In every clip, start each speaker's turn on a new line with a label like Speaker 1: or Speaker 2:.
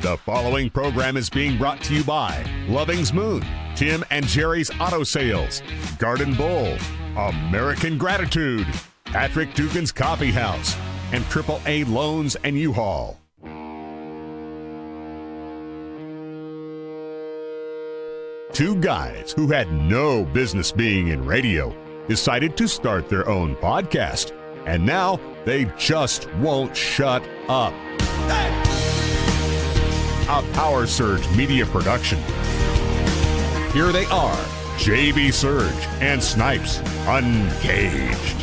Speaker 1: The following program is being brought to you by Loving's Moon, Tim and Jerry's Auto Sales, Garden Bowl, American Gratitude, Patrick Dugan's Coffee House, and AAA Loans and U-Haul. Two guys who had no business being in radio decided to start their own podcast, and now they just won't shut up. Hey! A Power Surge media production. Here they are, JB Surge and Snipes Uncaged.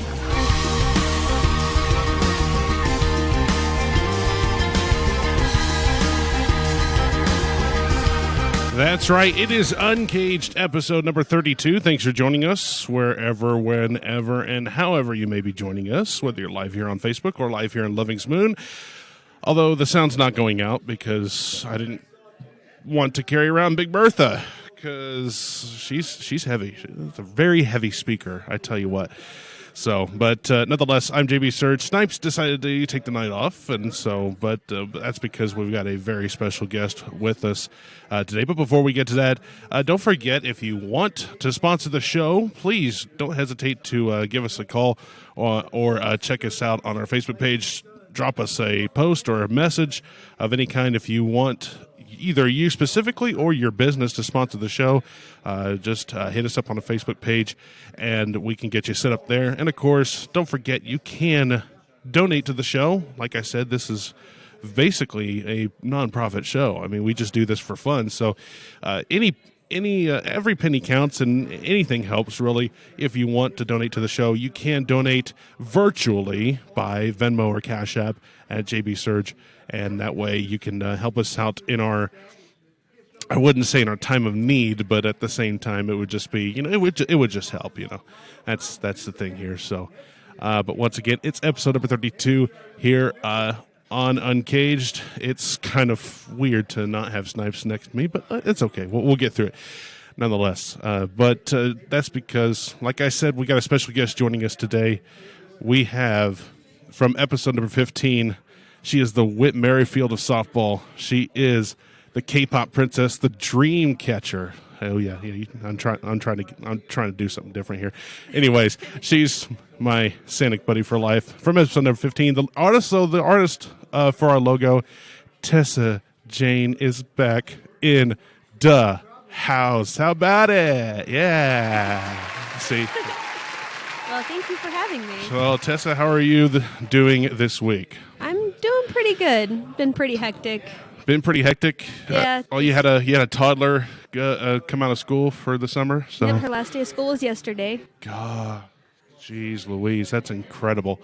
Speaker 2: That's right. It is Uncaged, episode number 32. Thanks for joining us wherever, whenever, and however you may be joining us, whether you're live here on Facebook or live here in Loving's Moon. Although the sound's not going out because I didn't want to carry around Big Bertha because she's heavy. She's a very heavy speaker, I tell you what. So, but nonetheless, I'm JB Surge. Snipes decided to take the night off, and so, but that's because we've got a very special guest with us today. But before we get to that, don't forget, if you want to sponsor the show, please don't hesitate to give us a call or check us out on our Facebook page. Drop us a post or a message of any kind if you want either you specifically or your business to sponsor the show. Just hit us up on the Facebook page and we can get you set up there. And of course, don't forget you can donate to the show. Like I said, this is basically a nonprofit show. I mean, we just do this for fun. So every penny counts and anything helps, really. If you want to donate to the show, you can donate virtually by Venmo or Cash App at JB Surge, and that way you can help us out in our, I wouldn't say in our time of need, but at the same time it would just be, it would just help, That's the thing here. So, but once again, it's episode number 32 here on Uncaged. It's kind of weird to not have Snipes next to me, but it's okay. We'll get through it nonetheless. But that's because, like I said, we got a special guest joining us today. We have, from episode number 15, she is the Whit Merrifield of softball. She is the K-pop princess, the dream catcher. Oh yeah. I'm trying to do something different here. Anyways, she's my Sanic buddy for life. From episode number 15, the artist for our logo, Tessa Jayne, is back in the house. How about it? Yeah. See.
Speaker 3: Well, thank you for having me.
Speaker 2: So, Tessa, how are you doing this week?
Speaker 3: I'm doing pretty good. Been pretty hectic.
Speaker 2: Been pretty hectic.
Speaker 3: Yeah.
Speaker 2: You had a toddler come out of school for the summer. So.
Speaker 3: Yep, her last day of school was yesterday.
Speaker 2: God, jeez Louise, that's incredible.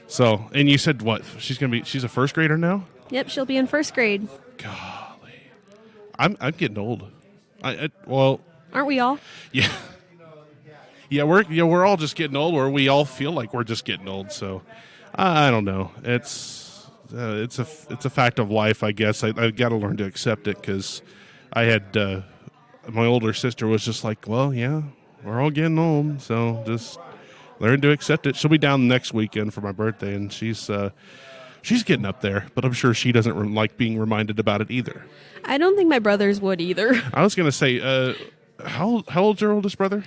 Speaker 2: So, and you said what? She's a first grader now?
Speaker 3: Yep, she'll be in first grade.
Speaker 2: Golly, I'm getting old. Well,
Speaker 3: aren't we all?
Speaker 2: Yeah. Yeah, we're all just getting old, or we all feel like we're just getting old. So, I don't know. It's a fact of life, I guess. I got to learn to accept it because I had my older sister was just like, well, yeah, we're all getting old, so just learn to accept it. She'll be down next weekend for my birthday, and she's getting up there, but I'm sure she doesn't like being reminded about it either.
Speaker 3: I don't think my brothers would either.
Speaker 2: I was going to say, how old's your oldest brother?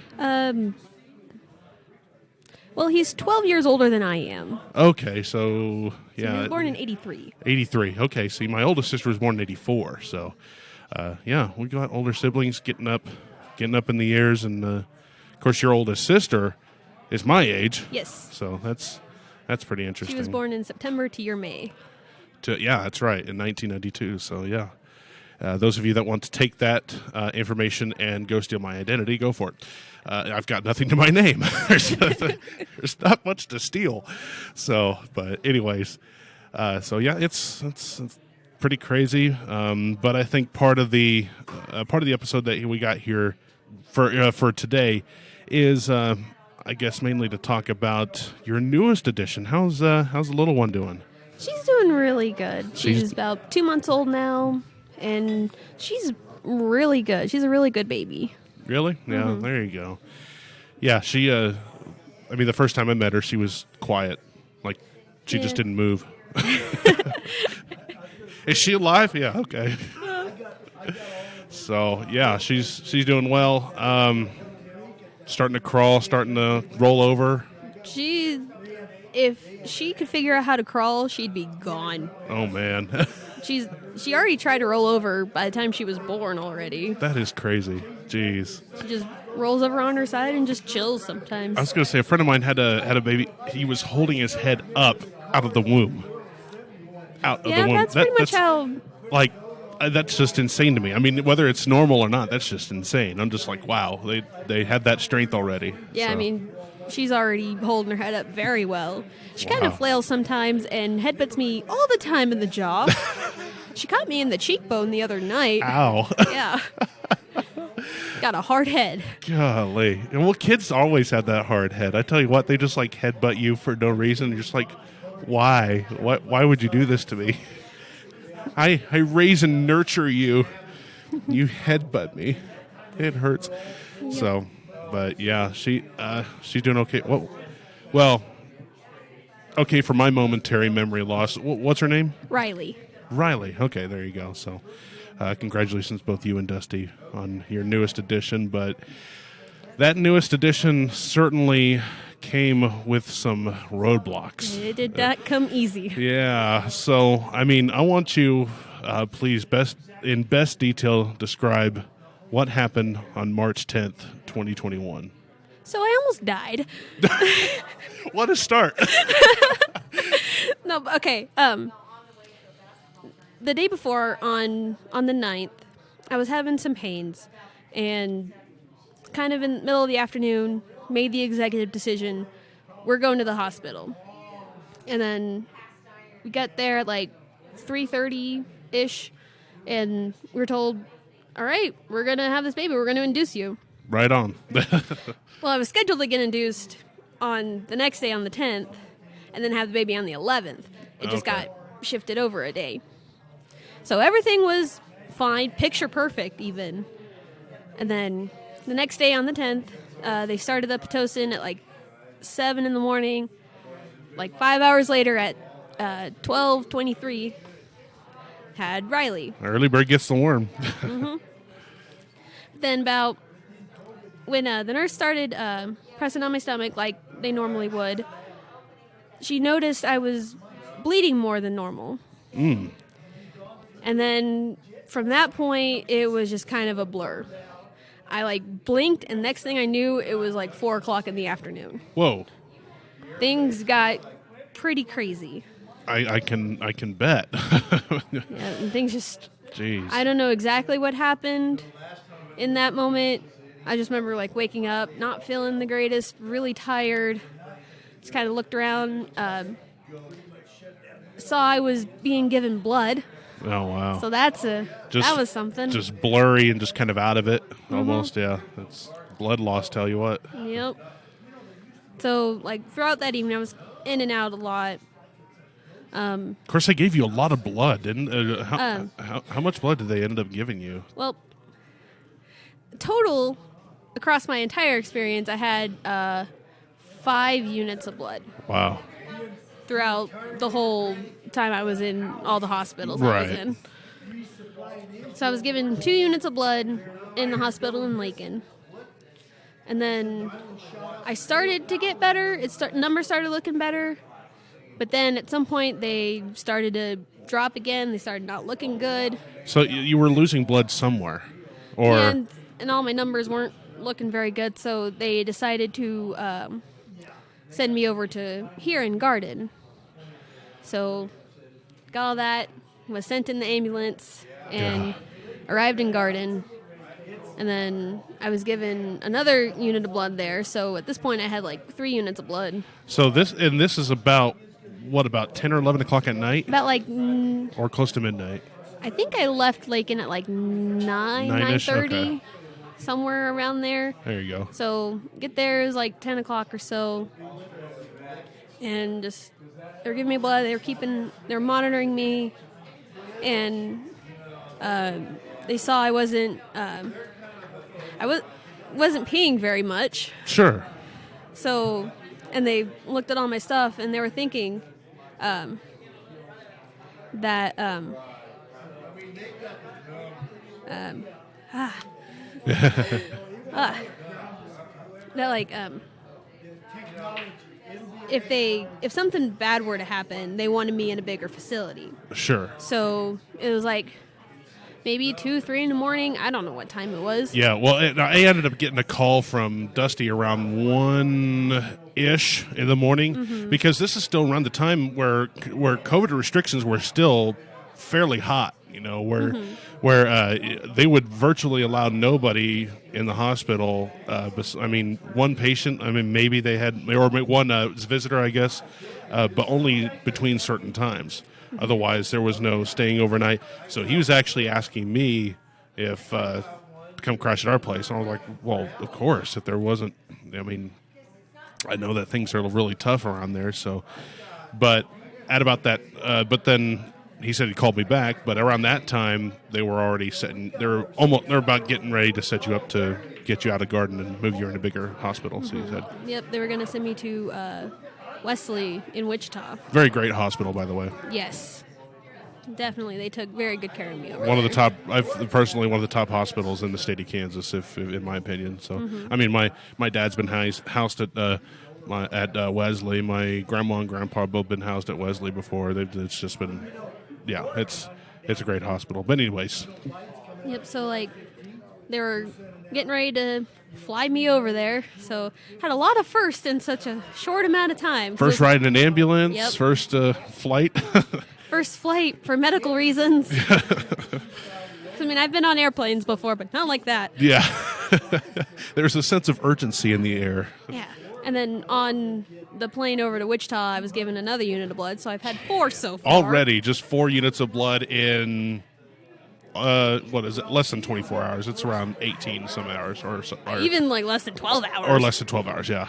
Speaker 3: Well, he's 12 years older than I am.
Speaker 2: Okay, so yeah.
Speaker 3: So he was born in 83.
Speaker 2: 83. Okay, see, my oldest sister was born in 84. So, yeah, we got older siblings getting up in the years, and of course, your oldest sister is my age.
Speaker 3: Yes.
Speaker 2: So that's pretty interesting.
Speaker 3: She was born in September to your May.
Speaker 2: Yeah, that's right, in 1992. So yeah, those of you that want to take that information and go steal my identity, go for it. I've got nothing to my name. There's not much to steal. So, but anyways, so yeah, it's pretty crazy. But I think part of the episode that we got here for today is, I guess, mainly to talk about your newest edition. How's the little one doing?
Speaker 3: She's doing really good. She's about 2 months old now, and she's really good. She's a really good baby.
Speaker 2: Really? Yeah, mm-hmm. There you go. Yeah, she, the first time I met her, she was quiet. Like, she just didn't move. Is she alive? Yeah, okay. So, yeah, she's doing well. Starting to crawl, starting to roll over.
Speaker 3: If she could figure out how to crawl, she'd be gone.
Speaker 2: Oh, man.
Speaker 3: She already tried to roll over by the time she was born already.
Speaker 2: That is crazy. Jeez.
Speaker 3: She just rolls over on her side and just chills sometimes.
Speaker 2: I was going to say, a friend of mine had a baby. He was holding his head up out of the womb. Out of the womb.
Speaker 3: That's pretty much how...
Speaker 2: Like, that's just insane to me. I mean, whether it's normal or not, that's just insane. I'm just like, wow, they had that strength already.
Speaker 3: Yeah,
Speaker 2: so.
Speaker 3: I mean, she's already holding her head up very well. She kind of flails sometimes and headbutts me all the time in the jaw. She caught me in the cheekbone the other night.
Speaker 2: Ow.
Speaker 3: Yeah. Got a hard head.
Speaker 2: Golly. Well, kids always have that hard head. I tell you what, they just like headbutt you for no reason. You're just like, why? Why would you do this to me? I raise and nurture you. You headbutt me. It hurts. Yep. So, but yeah, she's doing okay. Well, okay for my momentary memory loss. What's her name?
Speaker 3: Riley.
Speaker 2: Riley. Okay, there you go. So, congratulations, both you and Dusty, on your newest edition. But that newest edition certainly came with some roadblocks.
Speaker 3: It did not come easy.
Speaker 2: Yeah. So, I mean, I want you, please, in best detail, describe what happened on March 10th, 2021.
Speaker 3: So I almost died.
Speaker 2: What a start.
Speaker 3: No, okay. The day before, on the 9th, I was having some pains, and kind of in the middle of the afternoon, made the executive decision, we're going to the hospital. And then we got there at like 3:30-ish, and we were told, all right, we're going to have this baby. We're going to induce you.
Speaker 2: Right on.
Speaker 3: Well, I was scheduled to get induced on the next day on the 10th, and then have the baby on the 11th. It just got shifted over a day. So everything was fine, picture perfect even. And then the next day on the 10th, they started the Pitocin at like 7 in the morning. Like 5 hours later at 12:23, had Riley.
Speaker 2: Early bird gets the worm.
Speaker 3: Mm-hmm. Then about when the nurse started pressing on my stomach like they normally would, she noticed I was bleeding more than normal. And then from that point, it was just kind of a blur. I like blinked, and next thing I knew, it was like 4 o'clock in the afternoon.
Speaker 2: Whoa.
Speaker 3: Things got pretty crazy.
Speaker 2: I can bet.
Speaker 3: Yeah, and things just...
Speaker 2: Jeez.
Speaker 3: I don't know exactly what happened in that moment. I just remember like waking up, not feeling the greatest, really tired. Just kind of looked around, saw I was being given blood.
Speaker 2: Oh, wow.
Speaker 3: So that was something.
Speaker 2: Just blurry and just kind of out of it, almost, yeah. It's blood loss, tell you what.
Speaker 3: Yep. So, like, throughout that evening, I was in and out a lot.
Speaker 2: Of course, they gave you a lot of blood, didn't how much blood did they end up giving you?
Speaker 3: Well, total, across my entire experience, I had 5 units of blood.
Speaker 2: Wow.
Speaker 3: Throughout the whole time I was in all the hospitals I was in. So I was given 2 units of blood in the hospital in Lincoln. And then I started to get better. Numbers started looking better. But then at some point they started to drop again. They started not looking good.
Speaker 2: So you were losing blood somewhere? Or
Speaker 3: And all my numbers weren't looking very good. So they decided to send me over to here in Garden. So got all that, was sent in the ambulance, and arrived in Garden. And then I was given another unit of blood there. So at this point, I had like 3 units of blood.
Speaker 2: So this is about, about 10 or 11 o'clock at night?
Speaker 3: About like...
Speaker 2: or close to midnight?
Speaker 3: I think I left Lakin at like 9:30, okay. Somewhere around there.
Speaker 2: There you go.
Speaker 3: So get there, it was like 10 o'clock or so. And just... They were giving me blood. They were monitoring me, and they saw I wasn't peeing very much.
Speaker 2: Sure.
Speaker 3: So, and they looked at all my stuff, and they were thinking that That like if something bad were to happen, they wanted me in a bigger facility.
Speaker 2: Sure.
Speaker 3: So it was like maybe 2, 3 in the morning. I don't know what time it was.
Speaker 2: Yeah, well, I ended up getting a call from Dusty around 1-ish in the morning because this is still around the time where COVID restrictions were still fairly hot, where they would virtually allow nobody in the hospital. One patient, maybe they had, or one visitor, I guess, but only between certain times. Otherwise, there was no staying overnight. So he was actually asking me if to come crash at our place. And I was like, well, of course. If there wasn't, I know that things are really tough around there. So, but at about that, but then he said he called me back. But around that time, they were already setting. They're about getting ready to set you up to get you out of Garden and move you in a bigger hospital. So he said,
Speaker 3: "Yep, they were going to send me to Wesley in Wichita."
Speaker 2: Very great hospital, by the way.
Speaker 3: Yes, definitely. They took very good care of me over
Speaker 2: one
Speaker 3: there.
Speaker 2: of the top, personally, one of the top hospitals in the state of Kansas, if in my opinion. So, my dad's been housed at Wesley. My grandma and grandpa have both been housed at Wesley before. It's just been, it's a great hospital. But anyways.
Speaker 3: Yep. So they were getting ready to fly me over there, so had a lot of firsts in such a short amount of time.
Speaker 2: First ride in an ambulance.
Speaker 3: Yep.
Speaker 2: First flight.
Speaker 3: First flight for medical reasons. I've been on airplanes before, but not like that.
Speaker 2: Yeah. There's a sense of urgency in the air.
Speaker 3: Yeah. And then on the plane over to Wichita, I was given another unit of blood, so I've had 4 so far.
Speaker 2: Already, just 4 units of blood in, what is it, less than 24 hours. It's around 18 some hours. Or
Speaker 3: even less than 12 hours.
Speaker 2: Or less than 12 hours, yeah.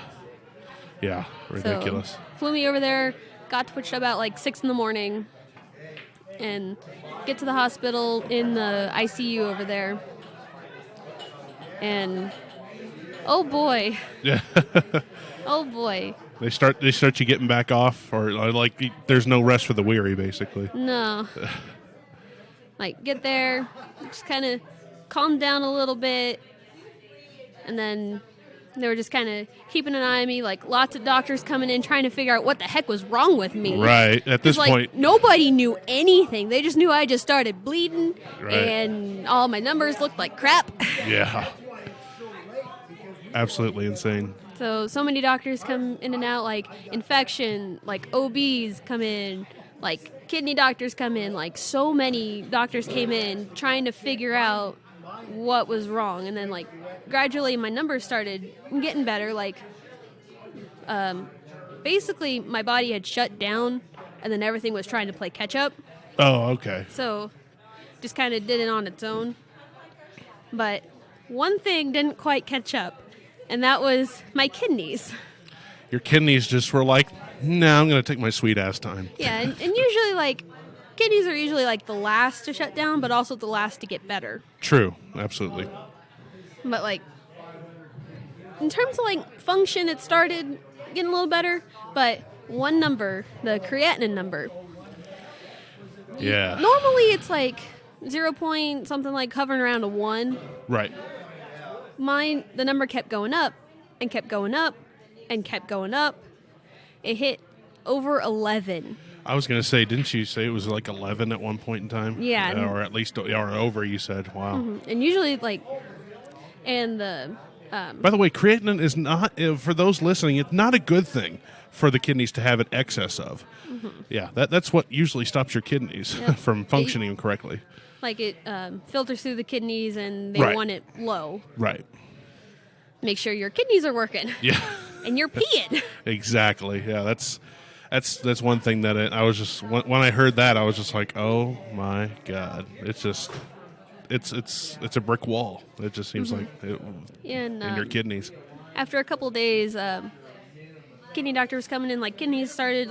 Speaker 2: Yeah, ridiculous.
Speaker 3: So, flew me over there, got to Wichita about 6 in the morning, and get to the hospital in the ICU over there. And, oh boy.
Speaker 2: Yeah.
Speaker 3: Oh boy.
Speaker 2: They start you getting back off, or there's no rest for the weary, basically.
Speaker 3: No. Get there, just kind of calm down a little bit, and then they were just kind of keeping an eye on me, lots of doctors coming in trying to figure out what the heck was wrong with me.
Speaker 2: Right, at this point.
Speaker 3: Nobody knew anything. They just knew I just started bleeding,
Speaker 2: right.
Speaker 3: And all my numbers looked like crap.
Speaker 2: Yeah. Absolutely insane.
Speaker 3: So many doctors come in and out, infection, OBs come in, kidney doctors come in, so many doctors came in trying to figure out what was wrong. And then, gradually my numbers started getting better. Basically my body had shut down and then everything was trying to play catch up.
Speaker 2: Oh, okay.
Speaker 3: So just kind of did it on its own. But one thing didn't quite catch up, and that was my kidneys.
Speaker 2: Your kidneys just were no, I'm going to take my sweet ass time.
Speaker 3: Yeah, and usually, kidneys are usually, the last to shut down, but also the last to get better.
Speaker 2: True, absolutely.
Speaker 3: But, in terms of, function, it started getting a little better, but one number, the creatinine number.
Speaker 2: Yeah.
Speaker 3: Normally, it's, 0 point something, hovering around a 1.
Speaker 2: Right.
Speaker 3: Mine, the number kept going up, and kept going up, and kept going up. It hit over 11.
Speaker 2: I was going to say, didn't you say it was 11 at one point in time?
Speaker 3: Yeah.
Speaker 2: Or at least, or over, you said. Wow.
Speaker 3: Mm-hmm. And usually, and the...
Speaker 2: By the way, creatinine is not, for those listening, it's not a good thing for the kidneys to have an excess of. Mm-hmm. Yeah, that's what usually stops your kidneys from functioning correctly.
Speaker 3: It filters through the kidneys, and they
Speaker 2: right.
Speaker 3: want it low.
Speaker 2: Right.
Speaker 3: Make sure your kidneys are working.
Speaker 2: Yeah.
Speaker 3: And you're peeing.
Speaker 2: Exactly. Yeah, that's one thing that I was just, when I heard that, I was just oh my God. It's just, it's a brick wall. It just seems in your kidneys.
Speaker 3: After a couple of days, kidney doctor was coming in, kidneys started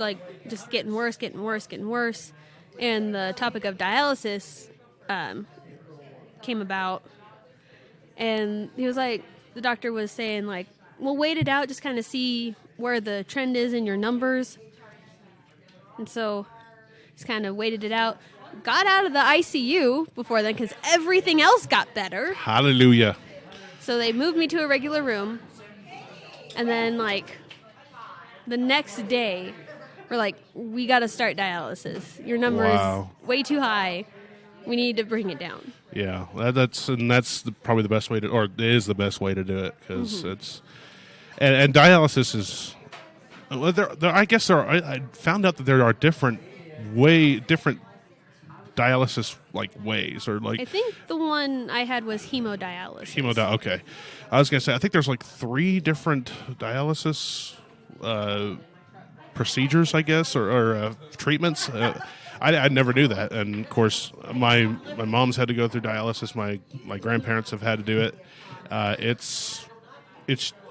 Speaker 3: just getting worse. And the topic of dialysis came about. And he was the doctor was saying we'll wait it out, just kind of see where the trend is in your numbers. And so just kind of waited it out. got out of the ICU before then because everything else got better.
Speaker 2: Hallelujah.
Speaker 3: So they moved me to a regular room. And then, like, the next day, we're like, we got to start dialysis. Your number is way too high. We need to bring it down.
Speaker 2: Yeah, that's probably the best way to, or it is the best way to do it, because it's, and dialysis is, well, I guess I found out that there are different dialysis ways, or like.
Speaker 3: I think the one I had was hemodialysis.
Speaker 2: Okay. I was gonna say I think there's like 3 different dialysis procedures, I guess, or treatments. I never knew that, and of course my mom's had to go through dialysis. My grandparents have had to do it. It's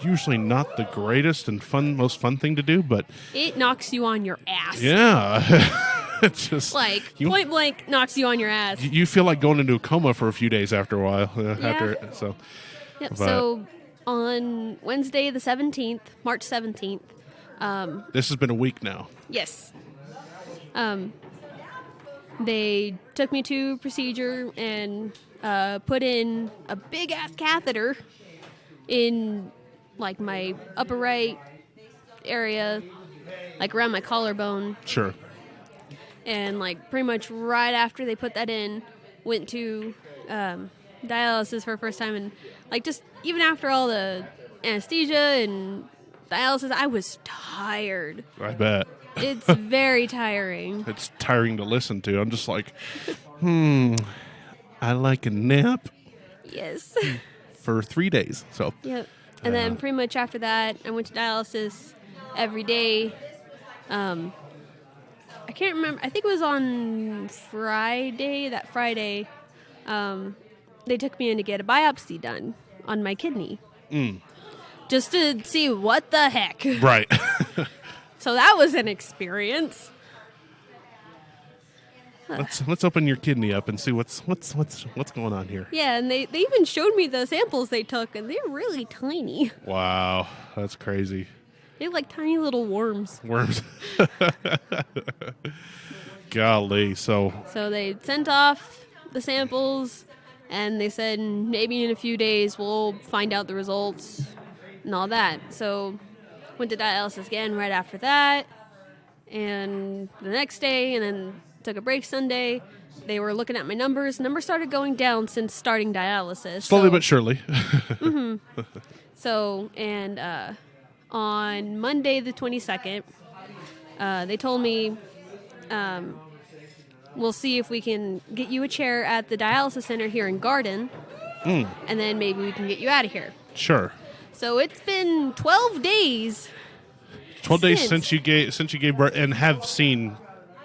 Speaker 2: usually not the greatest and most fun thing to do, but
Speaker 3: it knocks you on your ass.
Speaker 2: Yeah. It's just
Speaker 3: like point blank knocks you on your ass.
Speaker 2: You feel like going into a coma for a few days after a while.
Speaker 3: Yep. So on Wednesday the 17th, March 17th.
Speaker 2: This has been a week now.
Speaker 3: Yes. They took me to procedure and put in a big ass catheter in like my upper right area, like around my collarbone.
Speaker 2: Sure.
Speaker 3: And like pretty much right after they put that in, went to dialysis for the first time, and like just even after all the anesthesia and dialysis, I was tired.
Speaker 2: I bet.
Speaker 3: It's very tiring.
Speaker 2: It's tiring to listen to. I'm just like, I like a nap.
Speaker 3: Yes.
Speaker 2: For 3 days. So.
Speaker 3: Yep. And then pretty much after that, I went to dialysis every day. I can't remember. I think it was on Friday. That Friday, they took me in to get a biopsy done on my kidney. Just to see what the heck.
Speaker 2: Right.
Speaker 3: So that was an experience.
Speaker 2: Let's open your kidney up and see what's going on here.
Speaker 3: Yeah, and they even showed me the samples they took, and they're really tiny.
Speaker 2: Wow, that's crazy.
Speaker 3: They have like tiny little worms.
Speaker 2: Golly, so
Speaker 3: they sent off the samples, and they said maybe in a few days we'll find out the results and all that. So went to dialysis again right after that, and the next day, and then took a break Sunday. They were looking at my numbers. Numbers started going down since starting dialysis.
Speaker 2: Slowly but surely.
Speaker 3: So, and on Monday the 22nd, they told me, we'll see if we can get you a chair at the dialysis center here in Garden, and then maybe we can get you out of here.
Speaker 2: Sure.
Speaker 3: So it's been 12 days.
Speaker 2: 12 days since you gave birth, and have seen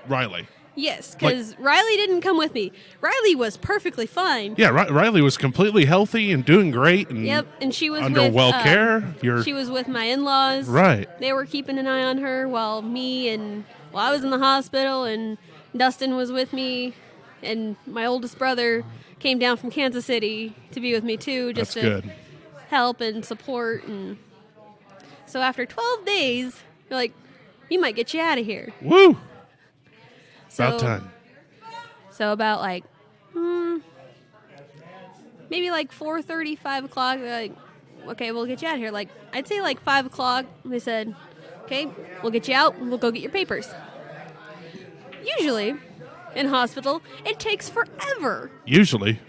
Speaker 2: Riley.
Speaker 3: Yes, because Riley didn't come with me. Riley was perfectly fine.
Speaker 2: Yeah, Riley was completely healthy and doing great. And
Speaker 3: yep, and she was
Speaker 2: under well care.
Speaker 3: She was with my in-laws.
Speaker 2: Right.
Speaker 3: They were keeping an eye on her while I was in the hospital, and Dustin was with me, and my oldest brother came down from Kansas City to be with me too, just to help and support. And so after 12 days, they're like, "You might get you out of here."
Speaker 2: Woo! About time.
Speaker 3: So about maybe like 4:30, 5 o'clock, they're like, "Okay, we'll get you out of here." Like, I'd say like 5 o'clock, they said, "Okay, we'll get you out and we'll go get your papers." Usually, in hospital, it takes forever.
Speaker 2: Usually.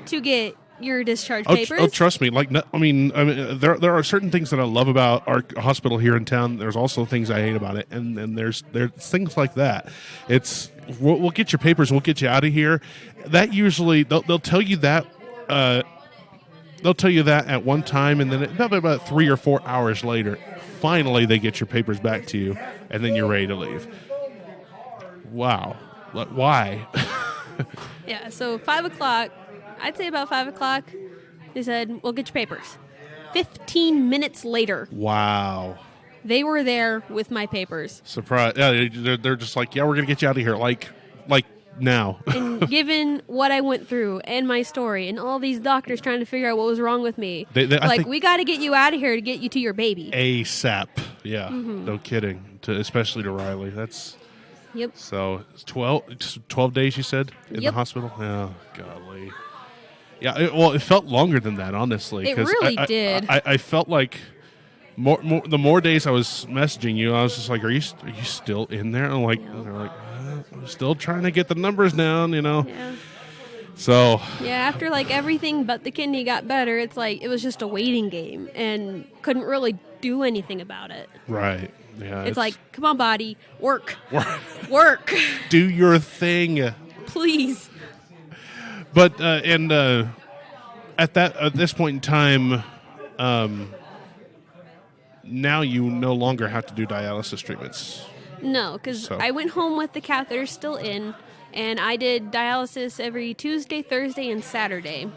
Speaker 3: To get your discharge papers.
Speaker 2: Oh, trust me. There are certain things that I love about our hospital here in town. There's also things I hate about it, and there's things like that. It's we'll get your papers, we'll get you out of here. That usually they'll tell you that they'll tell you that at one time, and then about 3 or 4 hours later, finally they get your papers back to you, and then you're ready to leave. Wow, why?
Speaker 3: Yeah. So 5 o'clock. I'd say about 5 o'clock, they said, "We'll get your papers." 15 minutes later.
Speaker 2: Wow.
Speaker 3: They were there with my papers.
Speaker 2: Surprise. Yeah, they're just like, "Yeah, we're going to get you out of here." Like now.
Speaker 3: And given what I went through and my story and all these doctors trying to figure out what was wrong with me, we got to get you out of here to get you to your baby.
Speaker 2: ASAP. Yeah. No kidding. Especially to Riley. That's
Speaker 3: Yep.
Speaker 2: So 12 days, you said, in the
Speaker 3: Yep.
Speaker 2: hospital? Oh, golly. Yeah, it felt longer than that, honestly.
Speaker 3: It
Speaker 2: 'cause
Speaker 3: really
Speaker 2: I
Speaker 3: did.
Speaker 2: I felt like the more days I was messaging you, I was just like, are you still in there? I'm like, they're like, I'm still trying to get the numbers down,
Speaker 3: Yeah.
Speaker 2: So,
Speaker 3: Yeah, after like everything but the kidney got better, it's like it was just a waiting game and couldn't really do anything about it.
Speaker 2: right. Yeah.
Speaker 3: It's like, come on, body, work.
Speaker 2: Work.
Speaker 3: Work.
Speaker 2: Do your thing.
Speaker 3: Please.
Speaker 2: But, at this point in time, now you no longer have to do dialysis treatments.
Speaker 3: No, because
Speaker 2: So.
Speaker 3: I went home with the catheter still in, and I did dialysis every Tuesday, Thursday, and Saturday.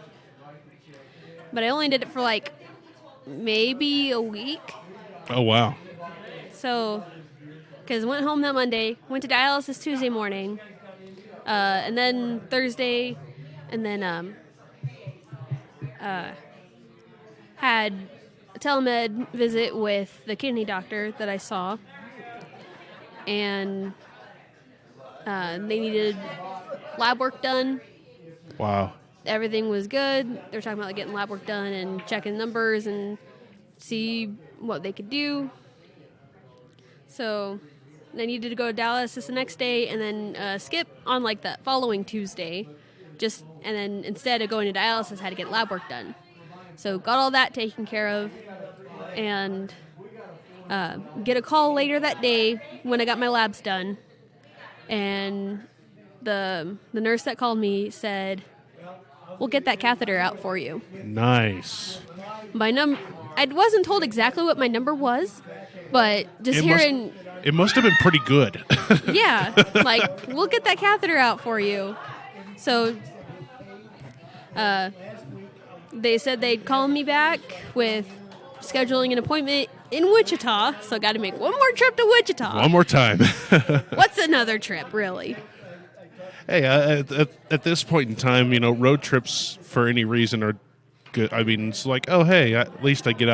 Speaker 3: But I only did it for like maybe a week.
Speaker 2: Oh, wow.
Speaker 3: So, because went home that Monday, went to dialysis Tuesday morning, and then Thursday, and then had a telemed visit with the kidney doctor that I saw, and they needed lab work done.
Speaker 2: Wow.
Speaker 3: Everything was good. They're talking about like, getting lab work done and checking numbers and see what they could do. So I needed to go to dialysis the next day and then skip on like that following Tuesday. And then instead of going to dialysis, I had to get lab work done. So got all that taken care of and get a call later that day when I got my labs done. And the nurse that called me said, "We'll get that catheter out for you."
Speaker 2: Nice.
Speaker 3: I wasn't told exactly what my number was, but just hearing...
Speaker 2: It must have been pretty good.
Speaker 3: Yeah, like, "We'll get that catheter out for you." So they said they'd call me back with scheduling an appointment in Wichita, so got to make one more trip to Wichita.
Speaker 2: One more time.
Speaker 3: What's another trip, really?
Speaker 2: Hey, at this point in time, road trips for any reason are good. I mean, it's like, oh, hey, at least I get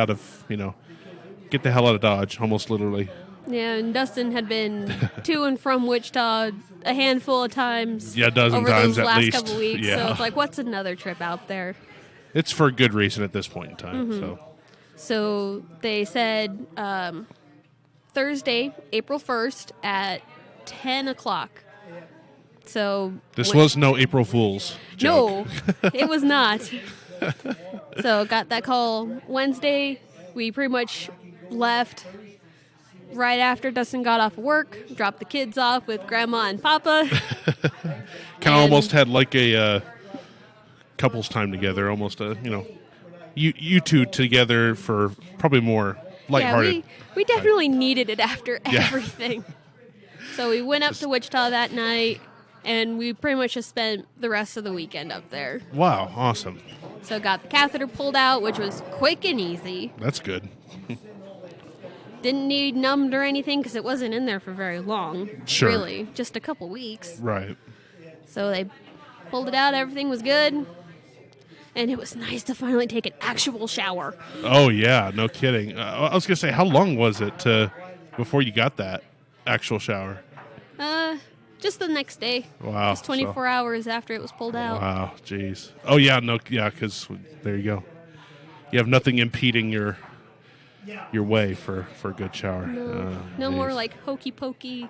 Speaker 2: get the hell out of Dodge, almost literally.
Speaker 3: Yeah, and Dustin had been to and from Wichita a handful of times.
Speaker 2: Yeah, a dozen
Speaker 3: over
Speaker 2: times
Speaker 3: those
Speaker 2: at
Speaker 3: last
Speaker 2: least.
Speaker 3: couple weeks.
Speaker 2: Yeah.
Speaker 3: So it's like, what's another trip out there?
Speaker 2: It's for a good reason at this point in time.
Speaker 3: So they said Thursday, April 1st at 10 o'clock. So
Speaker 2: This was no April Fool's joke.
Speaker 3: No, it was not. So got that call Wednesday. We pretty much left right after Dustin got off work, dropped the kids off with Grandma and Papa.
Speaker 2: Kind of almost had like a couple's time together, almost you two together for probably more lighthearted.
Speaker 3: Yeah, we definitely needed it after everything. So we went up to Wichita that night, and we pretty much just spent the rest of the weekend up there.
Speaker 2: Wow, awesome.
Speaker 3: So got the catheter pulled out, which was quick and easy.
Speaker 2: That's good.
Speaker 3: Didn't need numbed or anything because it wasn't in there for very long.
Speaker 2: Sure.
Speaker 3: Really, just a couple weeks.
Speaker 2: Right.
Speaker 3: So they pulled it out, everything was good. And it was nice to finally take an actual shower.
Speaker 2: Oh, yeah, no kidding. I was going to say, how long was it before you got that actual shower?
Speaker 3: Just the next day.
Speaker 2: Wow.
Speaker 3: Just 24 hours after it was pulled out.
Speaker 2: Wow, jeez. Oh, yeah, because there you go. You have nothing impeding your way for a good shower.
Speaker 3: No more like hokey pokey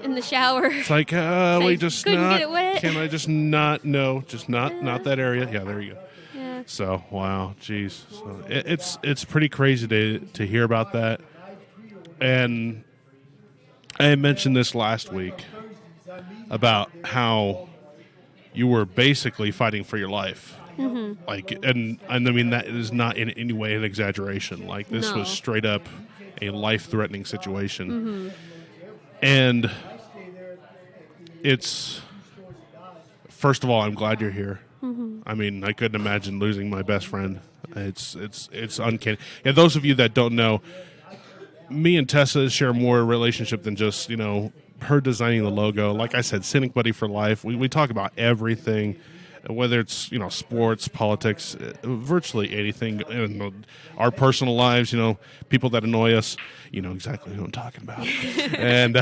Speaker 3: in the shower.
Speaker 2: It's like, we just
Speaker 3: couldn't
Speaker 2: not.
Speaker 3: get it wet.
Speaker 2: Can I just not? No, just not that area. Yeah, there you go.
Speaker 3: Yeah.
Speaker 2: So wow, jeez. So it's pretty crazy to hear about that. And I mentioned this last week about how you were basically fighting for your life. Mm-hmm. Like, and I mean, that is not in any way an exaggeration. Like, this was straight up a life-threatening situation.
Speaker 3: Mm-hmm.
Speaker 2: And it's, first of all, I'm glad you're here.
Speaker 3: Mm-hmm.
Speaker 2: I mean, I couldn't imagine losing my best friend. It's uncanny. And those of you that don't know, me and Tessa share more relationship than just, her designing the logo. Like I said, Cynic Buddy for life. We talk about everything. whether it's sports, politics, virtually anything in our personal lives. People that annoy us. You know exactly who I'm talking about. And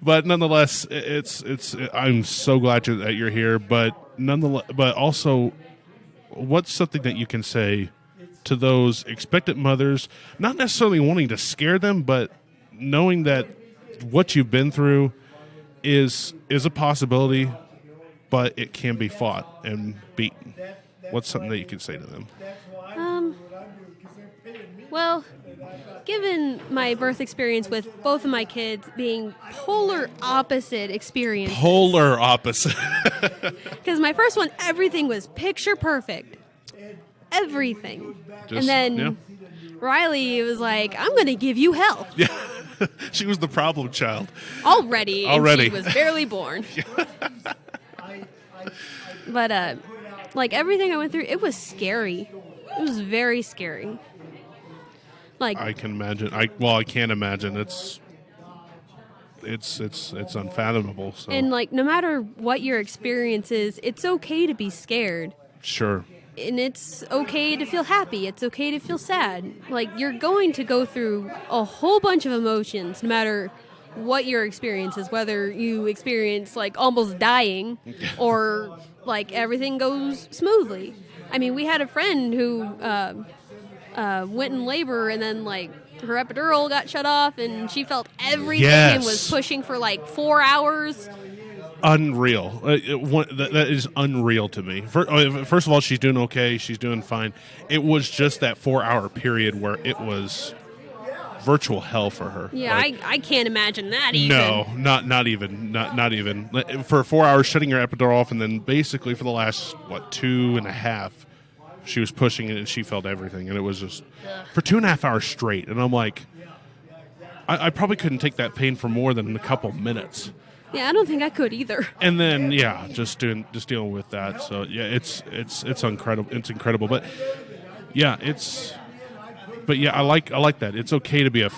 Speaker 2: but nonetheless, it's. I'm so glad that you're here. But also, what's something that you can say to those expectant mothers, not necessarily wanting to scare them, but knowing that what you've been through is a possibility, but it can be fought and beaten. What's something that you can say to them?
Speaker 3: Well, given my birth experience with both of my kids being polar opposite experiences.
Speaker 2: Polar opposite.
Speaker 3: Because my first one, everything was picture perfect. Everything. And then Riley was like, I'm going to give you hell.
Speaker 2: Yeah. She was the problem child.
Speaker 3: Already. And she was barely born. But, everything I went through, it was scary. It was very scary. I
Speaker 2: can imagine. I can't imagine. It's unfathomable. So.
Speaker 3: And, no matter what your experience is, it's okay to be scared.
Speaker 2: Sure.
Speaker 3: And it's okay to feel happy. It's okay to feel sad. You're going to go through a whole bunch of emotions, no matter what your experience is, whether you experience, almost dying or, everything goes smoothly. I mean, we had a friend who went in labor and then, her epidural got shut off and she felt everything and was pushing for, 4 hours.
Speaker 2: Unreal. That is unreal to me. First of all, she's doing okay. She's doing fine. It was just that 4-hour period where it was virtual hell for her.
Speaker 3: Yeah, I can't imagine that even.
Speaker 2: No, not even. Not even. For 4 hours, shutting her epidural off, and then basically for the last, 2.5, she was pushing it and she felt everything. And it was just for 2.5 hours straight. And I'm like, I probably couldn't take that pain for more than a couple minutes.
Speaker 3: Yeah, I don't think I could either.
Speaker 2: And then, just dealing with that. So it's incredible. It's incredible. But I like that. It's okay to be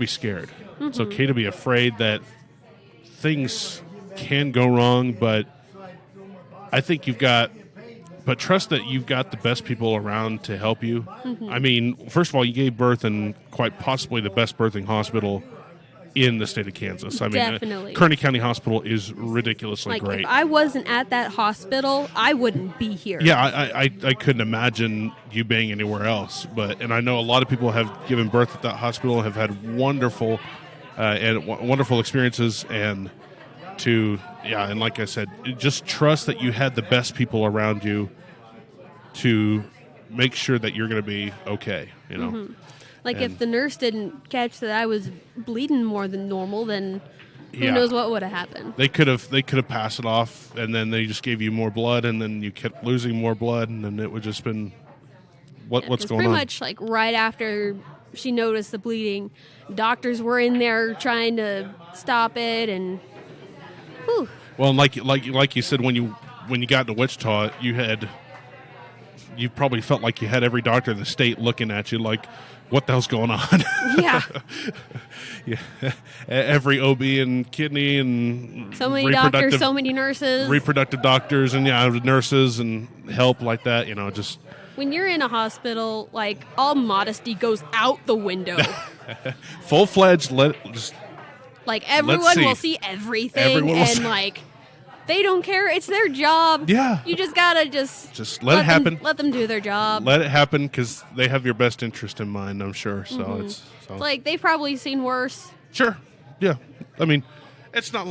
Speaker 2: scared. Mm-hmm. It's okay to be afraid that things can go wrong. But I think but trust that you've got the best people around to help you. Mm-hmm. I mean, first of all, you gave birth in quite possibly the best birthing hospital in the state of Kansas. I mean,
Speaker 3: definitely.
Speaker 2: Kearney County Hospital is ridiculously great.
Speaker 3: If I wasn't at that hospital, I wouldn't be here.
Speaker 2: Yeah, I couldn't imagine you being anywhere else. And I know a lot of people have given birth at that hospital and have had wonderful experiences. And and like I said, just trust that you had the best people around you to make sure that you're going to be okay.
Speaker 3: Mm-hmm. If the nurse didn't catch that I was bleeding more than normal, then who knows what would have happened.
Speaker 2: They could have passed it off, and then they just gave you more blood, and then you kept losing more blood, and then it would just been what's going on.
Speaker 3: Pretty much right after she noticed the bleeding, doctors were in there trying to stop it, and whew.
Speaker 2: Well, and like you said, when you got to Wichita, you probably felt like you had every doctor in the state looking at you like, what the hell's going on?
Speaker 3: Yeah.
Speaker 2: Yeah. Every OB and kidney and
Speaker 3: so many doctors, so many nurses.
Speaker 2: Reproductive doctors and nurses and help like that, just...
Speaker 3: When you're in a hospital, all modesty goes out the window.
Speaker 2: Full-fledged,
Speaker 3: everyone will see everything and they don't care. It's their job.
Speaker 2: Yeah.
Speaker 3: You just gotta
Speaker 2: let it happen.
Speaker 3: Let them do their job.
Speaker 2: Let it happen because they have your best interest in mind, I'm sure. So
Speaker 3: mm-hmm.
Speaker 2: It's
Speaker 3: they've probably seen worse.
Speaker 2: Sure. Yeah. I mean, it's not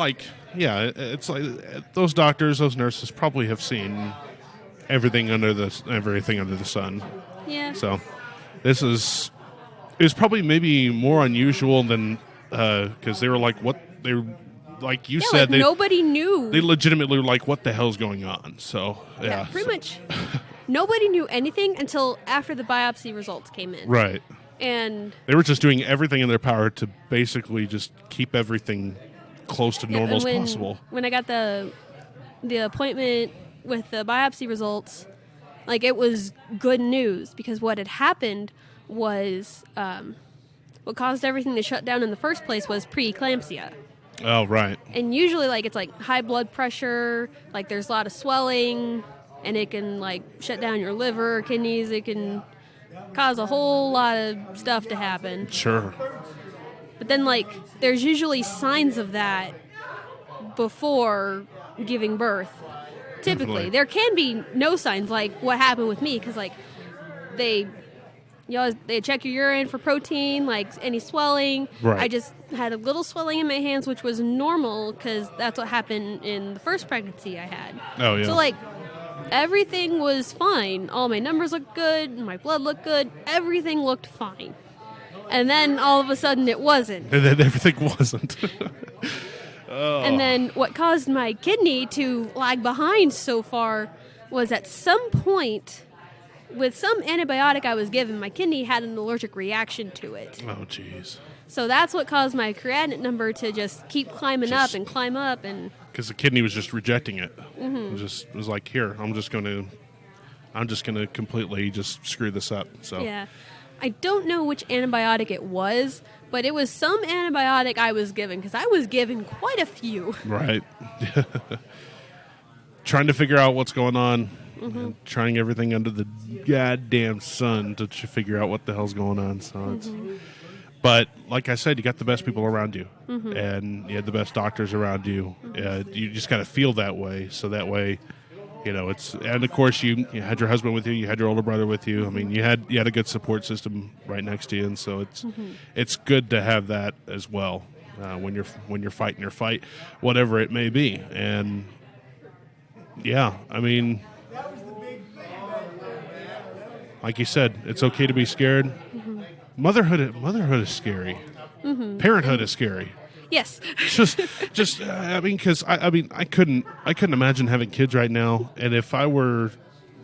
Speaker 2: it's like those doctors, those nurses probably have seen everything under the sun.
Speaker 3: Yeah.
Speaker 2: So this is probably maybe more unusual than because they were like you said,
Speaker 3: nobody knew.
Speaker 2: They legitimately were like, what the hell's going on? So, yeah.
Speaker 3: Pretty much nobody knew anything until after the biopsy results came in.
Speaker 2: Right.
Speaker 3: And
Speaker 2: they were just doing everything in their power to basically just keep everything close to normal as possible.
Speaker 3: When I got the appointment with the biopsy results, it was good news because what had happened was what caused everything to shut down in the first place was preeclampsia.
Speaker 2: Oh, right.
Speaker 3: And usually, like, it's, like, high blood pressure, like, there's a lot of swelling, and it can, like, shut down your liver, kidneys. It can cause a whole lot of stuff to happen.
Speaker 2: Sure.
Speaker 3: But then, like, there's usually signs of that before giving birth. Typically.
Speaker 2: Definitely.
Speaker 3: There can be no signs, like what happened with me, because, like, they check your urine for protein, like any swelling.
Speaker 2: Right.
Speaker 3: I just had a little swelling in my hands, which was normal because that's what happened in the first pregnancy I had.
Speaker 2: Oh, yeah.
Speaker 3: So, like, everything was fine. All my numbers looked good. My blood looked good. Everything looked fine. And then all of a sudden it wasn't.
Speaker 2: And then everything wasn't.
Speaker 3: And then what caused my kidney to lag behind so far was at some point, with some antibiotic I was given, my kidney had an allergic reaction to it.
Speaker 2: Oh, jeez.
Speaker 3: So that's what caused my creatinine number to just keep climbing up and climb up. And
Speaker 2: because the kidney was just rejecting it. It was like, here, I'm just gonna completely just screw this up. So
Speaker 3: yeah. I don't know which antibiotic it was, but it was some antibiotic I was given, because I was given quite a few.
Speaker 2: Right. Trying to figure out what's going on. And trying everything under the goddamn sun to figure out what the hell's going on. So it's, but like I said, you got the best people around you, and you had the best doctors around you. You just got to feel that way. So that way, you know, it's, and of course you had your husband with you, you had your older brother with you. I mean, you had a good support system right next to you, and so it's good to have that as well when you're fighting your fight, whatever it may be. And yeah, I mean, like you said, it's okay to be scared. Motherhood is scary. Parenthood is scary.
Speaker 3: Yes.
Speaker 2: just I mean, because I couldn't imagine having kids right now. And if I were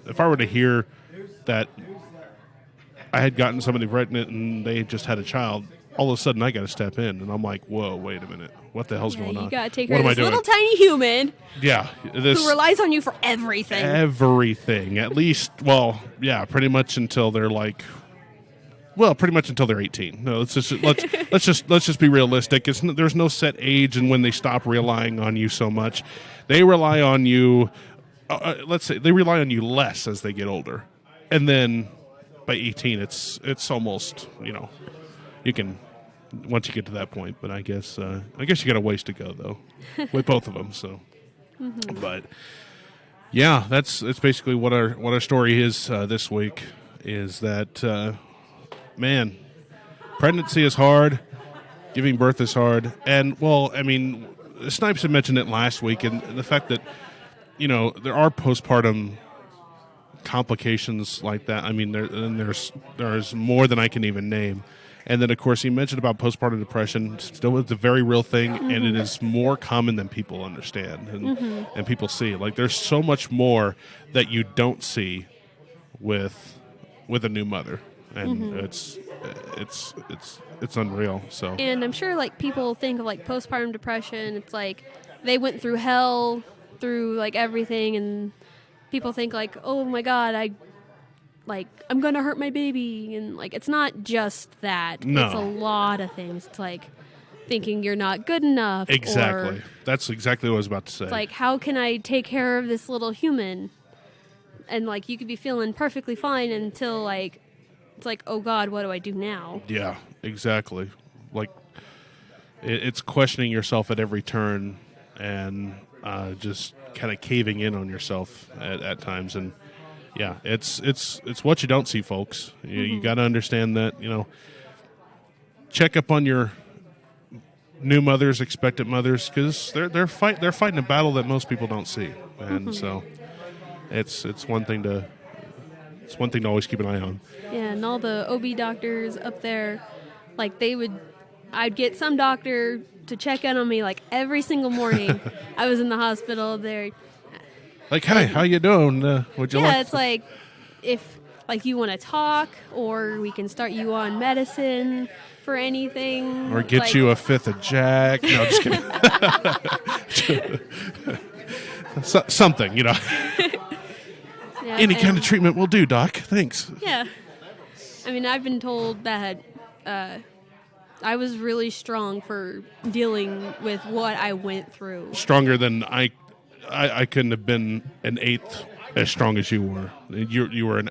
Speaker 2: to hear that I had gotten somebody pregnant and they just had a child, all of a sudden I got to step in, and I'm like, whoa, wait a minute, what the hell's going on?
Speaker 3: You got to take
Speaker 2: What
Speaker 3: care
Speaker 2: am
Speaker 3: of
Speaker 2: I
Speaker 3: this
Speaker 2: doing?
Speaker 3: little tiny human
Speaker 2: who
Speaker 3: who relies on you for everything.
Speaker 2: Everything, at least. Well, yeah, pretty much until they're like. Well, pretty much until they're 18. No, let's just be realistic. There's no set age and when they stop relying on you so much. They rely on you. Let's say they rely on you less as they get older, and then by 18, it's almost, you know, you can, once you get to that point. But I guess you got a ways to go though with both of them. So, but yeah, that's basically what our story is this week. Is that. Man, pregnancy is hard. Giving birth is hard. And, well, I mean, Snipes had mentioned it last week, and the fact that, you know, there are postpartum complications like that. I mean, there's more than I can even name. And then, of course, he mentioned about postpartum depression. Still, it's a very real thing, and it is more common than people understand and people see. Like, there's so much more that you don't see with a new mother. And it's unreal. So, and
Speaker 3: I'm sure, like, people think of, like, postpartum depression. It's like they went through hell, through, like, everything, and people think, like, oh my God, I'm gonna hurt my baby, and, like, it's not just that.
Speaker 2: No.
Speaker 3: It's a lot of things. It's like thinking you're not good enough.
Speaker 2: Exactly.
Speaker 3: Or
Speaker 2: That's exactly what I was about to say.
Speaker 3: It's like, how can I take care of this little human? And, like, you could be feeling perfectly fine until, like, it's like, oh God, what do I do now?
Speaker 2: Yeah, exactly. Like, it's questioning yourself at every turn, and just kind of caving in on yourself at times. And yeah, it's what you don't see, folks. You got to understand that. You know, check up on your new mothers, expectant mothers, because they're fighting a battle that most people don't see, and so it's one thing to always keep an eye on.
Speaker 3: Yeah, and all the OB doctors up there, like, I'd get some doctor to check in on me, like, every single morning. I was in the hospital there.
Speaker 2: Like, hey, how you doing? Would you like?
Speaker 3: Yeah, it's like, if, like, you want to talk, or we can start you on medicine for anything.
Speaker 2: Or get, like, you a fifth of Jack. No, just kidding. Something, you know.
Speaker 3: Yeah,
Speaker 2: any kind of treatment will do, Doc. Thanks.
Speaker 3: Yeah. I mean, I've been told that I was really strong for dealing with what I went through.
Speaker 2: Stronger than I couldn't have been an eighth as strong as you were. You were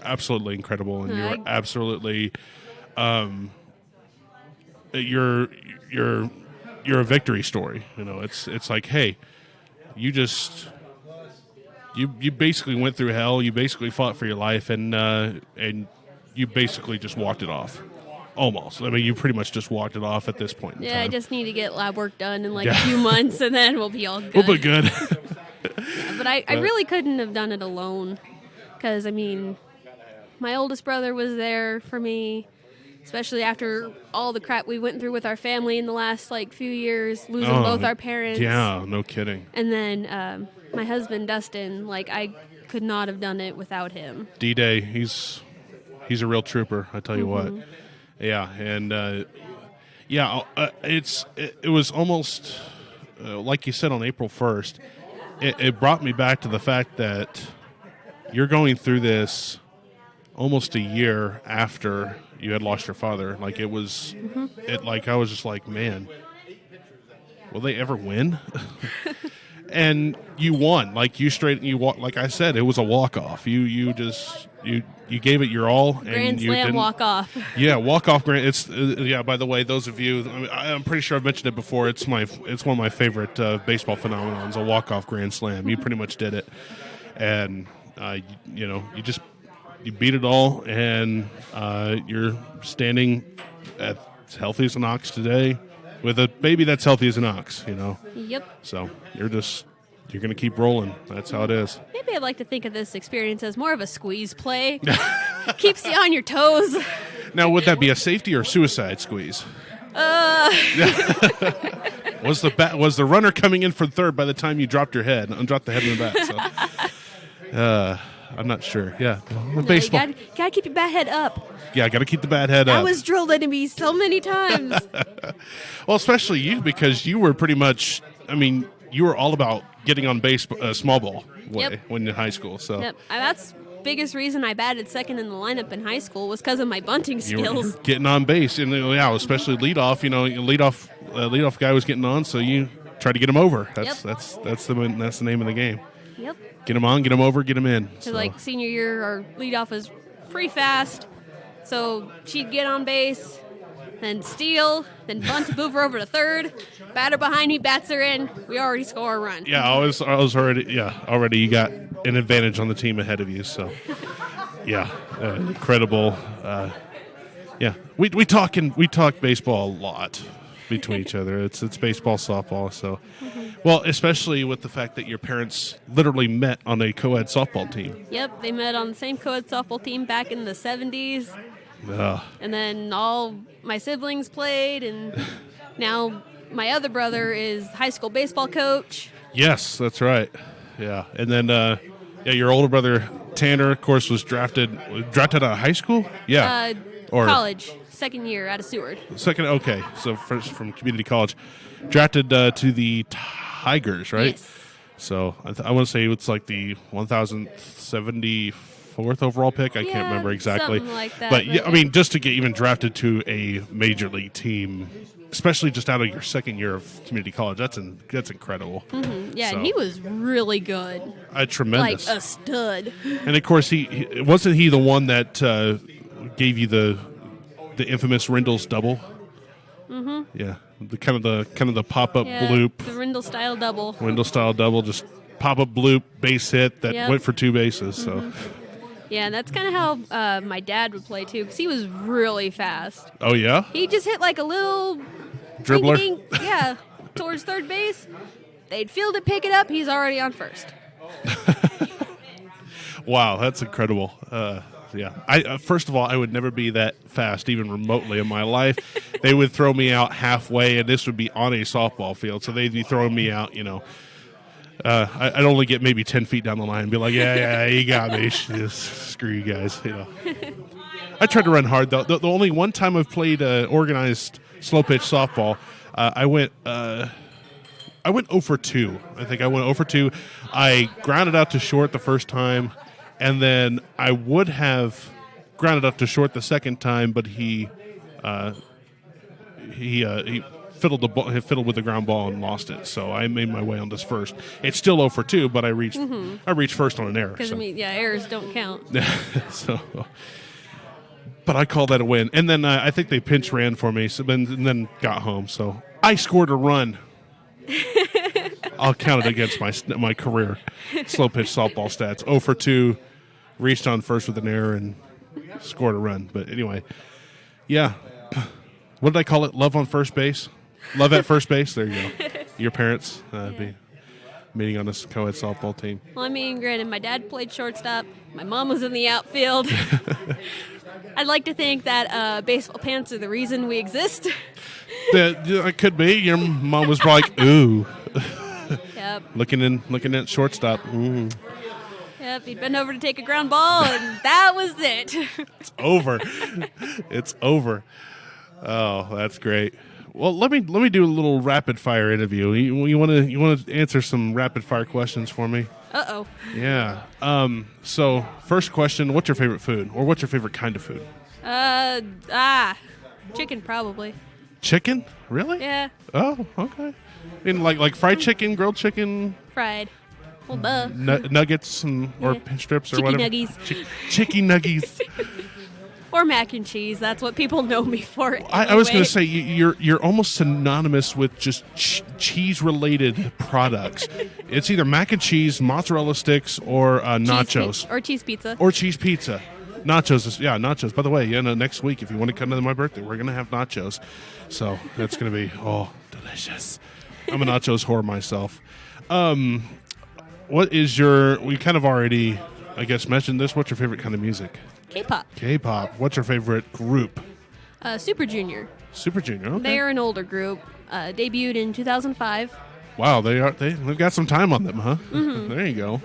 Speaker 2: absolutely incredible, and you were absolutely you're a victory story. You know, it's like, hey, you basically went through hell. You basically fought for your life, and you basically just walked it off. Almost. I mean, you pretty much just walked it off at this point in time.
Speaker 3: I just need to get lab work done in a few months, and then we'll be all good.
Speaker 2: We'll be good.
Speaker 3: But I really couldn't have done it alone, because, I mean, my oldest brother was there for me, especially after all the crap we went through with our family in the last, few years, losing both our parents.
Speaker 2: Yeah, no kidding.
Speaker 3: And then my husband, Dustin, I could not have done it without him.
Speaker 2: D-Day, he's a real trooper, I tell you what. Yeah, and it was almost like you said on April 1st. It brought me back to the fact that you're going through this almost a year after you had lost your father. It was, I was just like, man, will they ever win? And you won. Like I said, it was a walk-off. You gave it your all.
Speaker 3: Grand Slam walk-off.
Speaker 2: Yeah, walk-off grand. It's by the way, those of you, I'm pretty sure I've mentioned it before. It's one of my favorite baseball phenomenons, a walk-off Grand Slam. You pretty much did it, and you beat it all, and you're standing as healthy as an ox today, with a baby that's healthy as an ox.
Speaker 3: Yep.
Speaker 2: So you're going to keep rolling. That's how it is.
Speaker 3: Maybe I'd like to think of this experience as more of a squeeze play. Keeps you on your toes.
Speaker 2: Now, would that be a safety or suicide squeeze? Was the runner coming in for third by the time you dropped your head and dropped the head in the bat? So, I'm not sure. Yeah, baseball.
Speaker 3: You gotta keep your bat head up.
Speaker 2: Yeah, got to keep the bat head up.
Speaker 3: That was drilled into me so many times.
Speaker 2: Well, especially you, because you were pretty much. I mean, you were all about getting on base, small ball when in high school. So
Speaker 3: that's biggest reason I batted second in the lineup in high school was because of my bunting skills.
Speaker 2: You were getting on base, and especially leadoff. Leadoff guy was getting on, so you tried to get him over. That's the name of the game.
Speaker 3: Yep.
Speaker 2: Get him on, get him over, get him in.
Speaker 3: So. Senior year, our leadoff was pretty fast, so she'd get on base, then steal, then bunt to move her over to third. Batter behind me bats her in. We already score a run.
Speaker 2: Yeah, I was already. Yeah, already you got an advantage on the team ahead of you. So, yeah, incredible. We talk baseball a lot between each other. It's baseball, softball. So, well, especially with the fact that your parents literally met on a co-ed softball team.
Speaker 3: Yep, they met on the same co-ed softball team back in the 70s. And then all my siblings played, and now my other brother is high school baseball coach.
Speaker 2: Yes, that's right. Yeah, and then your older brother Tanner, of course, was drafted out of high school. Yeah,
Speaker 3: or college, second year out of Seward.
Speaker 2: Okay, so first from community college, drafted to the Tigers, right?
Speaker 3: Yes.
Speaker 2: So I want to say it's like the 1074th overall pick. I can't remember exactly.
Speaker 3: Something like that.
Speaker 2: But I mean, just to get even drafted to a major league team, especially just out of your second year of community college, that's incredible.
Speaker 3: Mm-hmm. Yeah, and he was really good.
Speaker 2: Tremendous.
Speaker 3: Like a stud.
Speaker 2: And of course, wasn't he the one that gave you the infamous Rendell's double? Mm-hmm. Yeah, the kind of the pop up bloop.
Speaker 3: The Rendell style double.
Speaker 2: Just pop up bloop base hit that went for two bases. So.
Speaker 3: Yeah, and that's kind of how my dad would play too, because he was really fast.
Speaker 2: Oh yeah.
Speaker 3: He just hit like a little
Speaker 2: dribbler.
Speaker 3: Yeah, towards third base. They'd field it, pick it up. He's already on first.
Speaker 2: Wow, that's incredible. Yeah. First of all, I would never be that fast, even remotely in my life. They would throw me out halfway, and this would be on a softball field. So they'd be throwing me out, I'd only get maybe 10 feet down the line and be like, yeah, you got me. Just screw you guys, I tried to run hard, though. The only one time I've played organized slow-pitch softball, I went 0 for 2. I think I went 0 for 2. I grounded out to short the first time, and then I would have grounded out to short the second time, but he he fiddled with the ground ball and lost it. So I made my way on this first. It's still 0 for 2, but I reached first on an error.
Speaker 3: Because, errors don't count.
Speaker 2: So, but I called that a win. And then I think they pinch ran for me, and then got home. So I scored a run. I'll count it against my career slow pitch softball stats. 0 for 2, reached on first with an error and scored a run. But anyway, yeah. What did I call it? Love on first base? Love at first base? There you go. Your parents be meeting on this co-ed softball team.
Speaker 3: Well, granted, my dad played shortstop. My mom was in the outfield. I'd like to think that baseball pants are the reason we exist.
Speaker 2: It could be. Your mom was like, ooh.
Speaker 3: Yep.
Speaker 2: Looking at shortstop.
Speaker 3: Yep, he'd been over to take a ground ball, and that was it.
Speaker 2: It's over. It's over. Oh, that's great. Well, let me do a little rapid fire interview. You want to answer some rapid fire questions for me?
Speaker 3: Uh-oh.
Speaker 2: Yeah. So first question: what's your favorite food, or what's your favorite kind of food?
Speaker 3: Chicken probably.
Speaker 2: Chicken? Really?
Speaker 3: Yeah.
Speaker 2: Oh, okay. Like fried chicken, grilled chicken,
Speaker 3: Fried. Well, duh.
Speaker 2: Nuggets or pinch strips or
Speaker 3: Chicky
Speaker 2: whatever.
Speaker 3: nuggies.
Speaker 2: Chicken nuggies.
Speaker 3: Or mac and cheese. That's what people know me for. Anyway.
Speaker 2: I was going to say you're almost synonymous with just cheese-related products. It's either mac and cheese, mozzarella sticks, or nachos.
Speaker 3: Or cheese pizza.
Speaker 2: Or cheese pizza. Nachos. Nachos. By the way, next week, if you want to come to my birthday, we're going to have nachos. So that's going to be, delicious. I'm a nachos whore myself. What is we kind of already, I guess, mentioned this. What's your favorite kind of music?
Speaker 3: K-pop.
Speaker 2: K-pop. What's your favorite group?
Speaker 3: Super Junior.
Speaker 2: Super Junior, okay.
Speaker 3: They are an older group. Debuted in 2005.
Speaker 2: Wow, they've got some time on them, huh?
Speaker 3: Mm-hmm.
Speaker 2: There you go.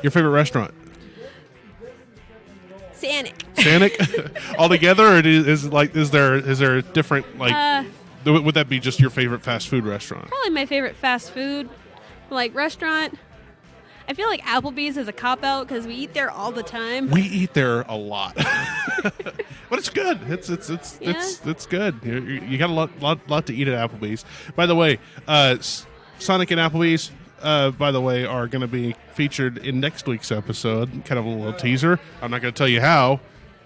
Speaker 2: Your favorite restaurant? Sanic. All together, or is there a different would that be just your favorite fast food restaurant?
Speaker 3: Probably my favorite fast food restaurant. I feel like Applebee's is a cop-out because we eat there all the time.
Speaker 2: We eat there a lot. But it's good. It's good. You got a lot to eat at Applebee's. By the way, Sonic and Applebee's, by the way, are going to be featured in next week's episode. Kind of a little teaser. I'm not going to tell you how,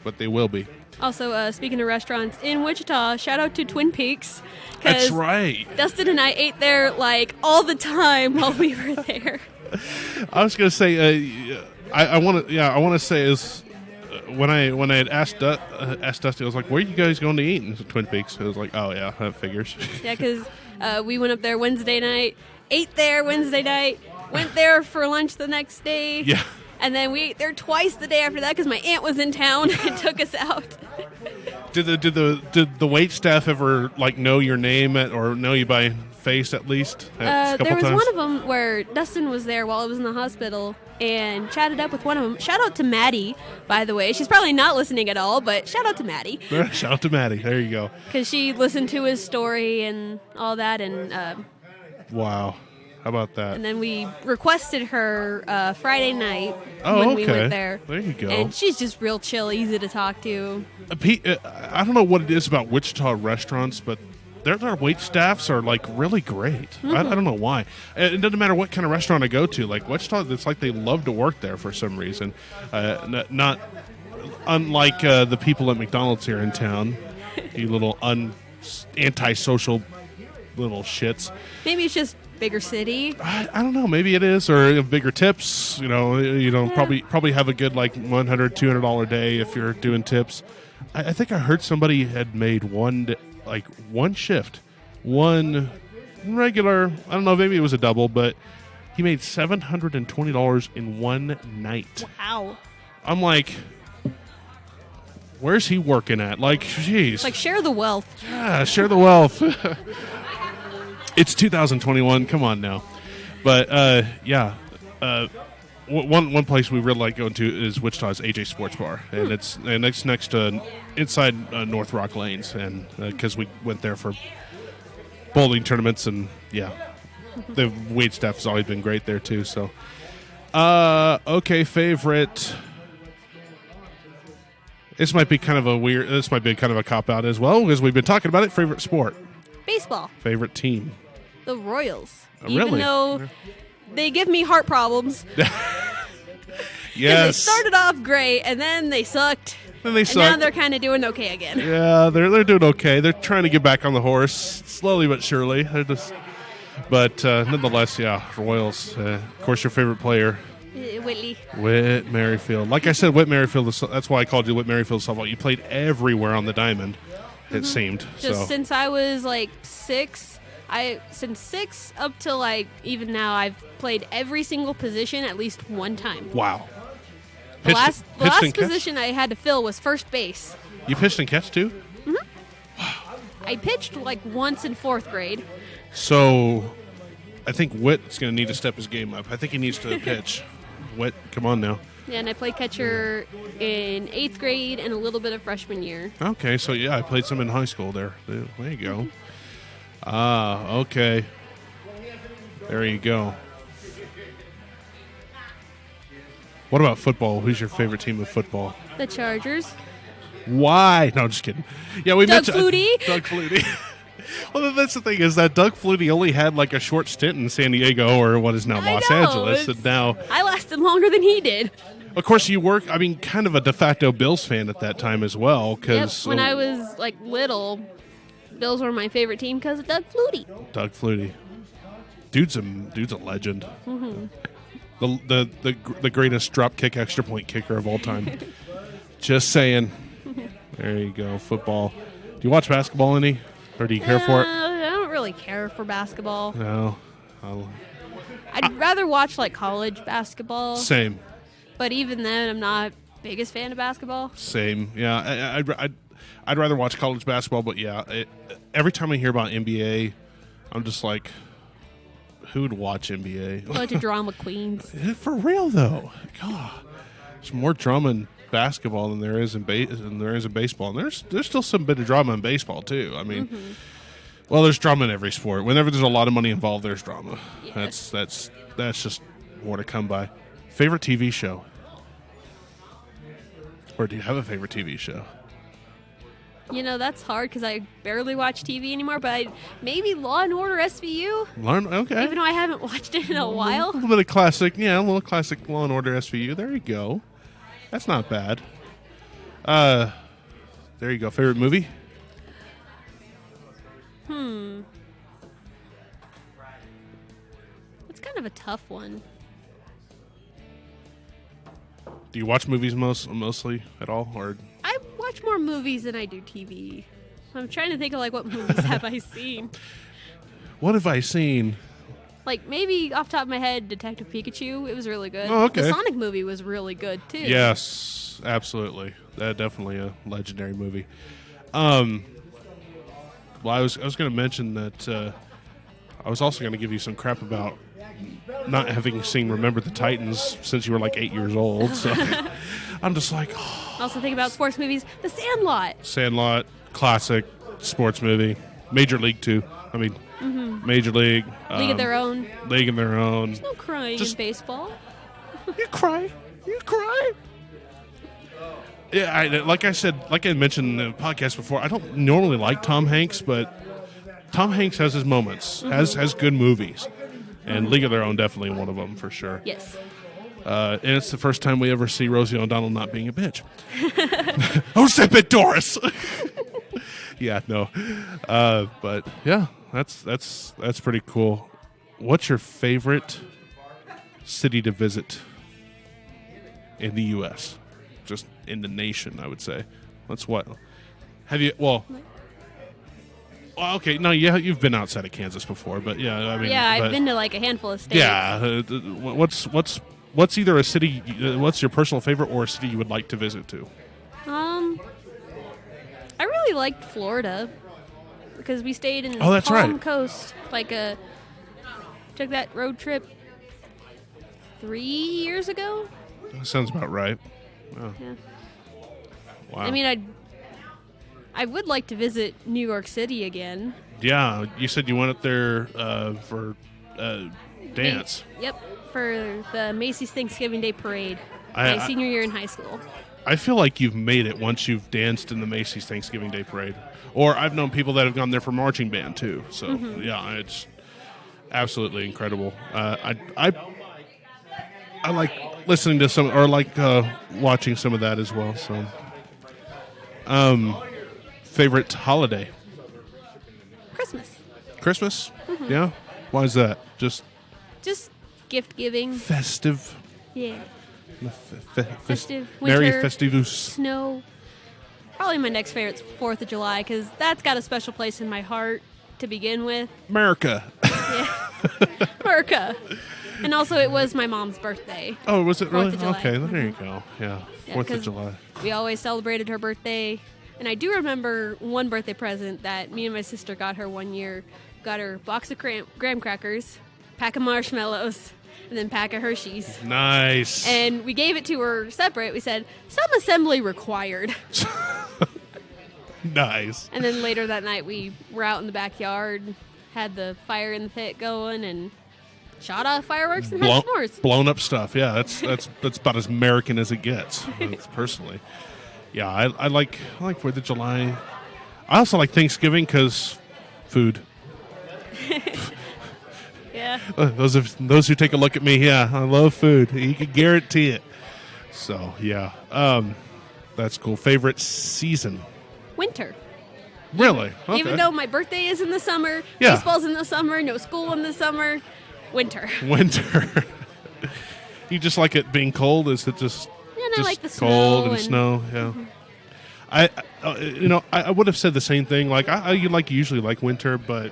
Speaker 2: but they will be.
Speaker 3: Also, speaking of restaurants in Wichita, shout out to Twin Peaks.
Speaker 2: That's right.
Speaker 3: Dustin and I ate there all the time while we were there.
Speaker 2: I was going to say, I want to say is when I had asked Dusty, I was like, "Where are you guys going to eat?" And Twin Peaks. I was like, "Oh yeah, that figures."
Speaker 3: Yeah, because we went up there Wednesday night, ate there Wednesday night, went there for lunch the next day.
Speaker 2: Yeah.
Speaker 3: And then we ate there twice the day after that because my aunt was in town and took us out.
Speaker 2: Did the wait staff ever know your name or know you by face at least?
Speaker 3: There was one of them where Dustin was there while I was in the hospital and chatted up with one of them. Shout out to Maddie, by the way. She's probably not listening at all, but shout out to Maddie.
Speaker 2: Shout out to Maddie. There you go.
Speaker 3: Because she listened to his story and all that, and
Speaker 2: wow. How about that?
Speaker 3: And then we requested her Friday night we went there.
Speaker 2: There you go.
Speaker 3: And she's just real chill, easy to talk to.
Speaker 2: I don't know what it is about Wichita restaurants, but their wait staffs are really great.
Speaker 3: Mm-hmm.
Speaker 2: I don't know why. It doesn't matter what kind of restaurant I go to. Wichita, it's like they love to work there for some reason. Not unlike the people at McDonald's here in town. You little antisocial little shits.
Speaker 3: Maybe it's just bigger city.
Speaker 2: I don't know. Maybe it is, or bigger tips. Probably have a good $100, $200 day if you're doing tips. I think I heard somebody had made one shift, one regular. I don't know. Maybe it was a double, but he made $720 in one night.
Speaker 3: Wow.
Speaker 2: I'm like, where's he working at? Jeez.
Speaker 3: Share the wealth.
Speaker 2: Yeah, share the wealth. It's 2021. Come on now. But, one place we really like going to is Wichita's AJ Sports Bar. And it's next to inside North Rock Lanes. And because we went there for bowling tournaments. And, yeah, the wait staff has always been great there, too. So, okay, favorite. This might be kind of a cop-out as well, because we've been talking about it. Favorite sport?
Speaker 3: Baseball.
Speaker 2: Favorite team?
Speaker 3: The Royals.
Speaker 2: Really?
Speaker 3: Even though they give me heart problems.
Speaker 2: Yes.
Speaker 3: They started off great, and then they sucked.
Speaker 2: And
Speaker 3: now they're kind of doing okay again.
Speaker 2: Yeah, they're doing okay. They're trying to get back on the horse, slowly but surely. But nonetheless, yeah, Royals. Of course, your favorite player?
Speaker 3: Whitley.
Speaker 2: Whit Merrifield. Like I said, Whit Merrifield, that's why I called you Whit Merrifield softball. You played everywhere on the diamond, it seemed.
Speaker 3: Just since I was like 6, since 6 up till like even now, I've played every single position at least one time.
Speaker 2: Wow.
Speaker 3: The last position I had to fill was first base.
Speaker 2: You pitched and catch too?
Speaker 3: I pitched like once in 4th grade.
Speaker 2: So I think Whit's going to need to step his game up. I think he needs to pitch. Whit, come on now.
Speaker 3: Yeah, and I played catcher in 8th grade and a little bit of freshman year.
Speaker 2: Okay, so yeah, I played some in high school there. There you go. Okay. There you go. What about football? Who's your favorite team of football?
Speaker 3: The Chargers.
Speaker 2: Why? No, just kidding. Yeah, we
Speaker 3: Doug
Speaker 2: mentioned
Speaker 3: Flutie.
Speaker 2: Doug Flutie. Well, that's the thing is that Doug Flutie only had like a short stint in San Diego, or what is now Los Angeles, and now
Speaker 3: I lasted longer than he did.
Speaker 2: Of course, you were, kind of a de facto Bills fan at that time as well. Cause,
Speaker 3: when I was like little, Bills were my favorite team because of Doug Flutie.
Speaker 2: Doug Flutie, dude's a legend.
Speaker 3: Mm-hmm.
Speaker 2: The greatest drop kick extra point kicker of all time. Just saying. There you go. Football. Do you watch basketball any, or do you care for it?
Speaker 3: I don't really care for basketball.
Speaker 2: No.
Speaker 3: I'd rather watch like college basketball.
Speaker 2: Same.
Speaker 3: But even then, I'm not biggest fan of basketball.
Speaker 2: Same. Yeah. I'd rather watch college basketball, but yeah, every time I hear about NBA, I'm just like, who would watch NBA?
Speaker 3: Bunch of drama queens.
Speaker 2: For real though, God, there's more drama in basketball than there is in baseball, and there's still some bit of drama in baseball too. I mean, well, there's drama in every sport. Whenever there's a lot of money involved, there's drama. Yes. That's just more to come by. Favorite TV show, or do you have a favorite TV show?
Speaker 3: You know, that's hard because I barely watch TV anymore, but maybe Law & Order SVU.
Speaker 2: Okay.
Speaker 3: Even though I haven't watched it in a while.
Speaker 2: A little bit of classic, a little classic Law & Order SVU. There you go. That's not bad. There you go. Favorite movie?
Speaker 3: It's kind of a tough one.
Speaker 2: Do you watch movies mostly at all, or?
Speaker 3: I watch more movies than I do TV. I'm trying to think of like what movies have I seen.
Speaker 2: What have I seen?
Speaker 3: Like maybe off the top of my head, Detective Pikachu. It was really good.
Speaker 2: Oh, okay.
Speaker 3: The Sonic movie was really good too.
Speaker 2: Yes, absolutely. That definitely a legendary movie. Well, I was going to mention that I was also going to give you some crap about not having seen Remember the Titans since you were like 8 years old. So I'm just like,
Speaker 3: Also think about sports movies. The Sandlot.
Speaker 2: Sandlot, classic sports movie. Major League too. I mean, Major League.
Speaker 3: League of Their Own.
Speaker 2: League of Their Own.
Speaker 3: There's no crying in baseball.
Speaker 2: You cry. Yeah, like I mentioned in the podcast before, I don't normally like Tom Hanks, but Tom Hanks has his moments, has good movies. And League of Their Own definitely one of them for sure.
Speaker 3: Yes.
Speaker 2: And it's the first time we ever see Rosie O'Donnell not being a bitch. Oh, zip it, Doris! Yeah, no. But yeah, that's pretty cool. What's your favorite city to visit in the U.S.? Just in the nation, I would say. That's what. Have you? Well, okay. No, yeah, you've been outside of Kansas before, but yeah, I mean,
Speaker 3: yeah, I've been to like a handful of states.
Speaker 2: Yeah. What's either a city? What's your personal favorite, or a city you would like to visit to?
Speaker 3: I really liked Florida because we stayed in
Speaker 2: that's
Speaker 3: Palm
Speaker 2: right.
Speaker 3: Coast. Took that road trip 3 years ago.
Speaker 2: That sounds about right. Oh.
Speaker 3: Yeah.
Speaker 2: Wow.
Speaker 3: I mean, I would like to visit New York City again.
Speaker 2: Yeah, you said you went up there for dance.
Speaker 3: Yep, for the Macy's Thanksgiving Day Parade. My senior year in high school.
Speaker 2: I feel like you've made it once you've danced in the Macy's Thanksgiving Day Parade. Or I've known people that have gone there for marching band, too. So, yeah, it's absolutely incredible. I like listening to some, or like watching some of that as well. So, favorite holiday? Christmas? Yeah? Why is that? Just
Speaker 3: gift giving.
Speaker 2: Festive?
Speaker 3: Yeah.
Speaker 2: Festive.
Speaker 3: Winter,
Speaker 2: Merry Festivus.
Speaker 3: Snow. Probably my next favorite's 4th of July, because that's got a special place in my heart to begin with.
Speaker 2: America.
Speaker 3: Yeah. America. And also, it was my mom's birthday.
Speaker 2: Oh, was it really?
Speaker 3: 4th of July.
Speaker 2: Okay, there you go. Yeah, 4th of July.
Speaker 3: We always celebrated her birthday. And I do remember one birthday present that me and my sister got her one year. Got her a box of graham crackers, pack of marshmallows, and then pack of Hershey's.
Speaker 2: Nice.
Speaker 3: And we gave it to her separate. We said, some assembly required.
Speaker 2: Nice.
Speaker 3: And then later that night, we were out in the backyard, had the fire in the pit going, and shot off fireworks and had s'mores.
Speaker 2: Blown up stuff. Yeah, that's about as American as it gets. Personally, yeah, I like 4th of July. I also like Thanksgiving because food.
Speaker 3: Yeah.
Speaker 2: Those who take a look at me, yeah, I love food. You can guarantee it. So yeah, that's cool. Favorite season?
Speaker 3: Winter.
Speaker 2: Really? Okay.
Speaker 3: Even though my birthday is in the summer,
Speaker 2: yeah.
Speaker 3: Baseball's in the summer, no school in the summer, winter.
Speaker 2: Winter. You just like it being cold? Is it just?
Speaker 3: Yeah, and I like the
Speaker 2: cold
Speaker 3: snow
Speaker 2: and snow? Yeah.
Speaker 3: Mm-hmm.
Speaker 2: I would have said the same thing. Like I usually like winter, but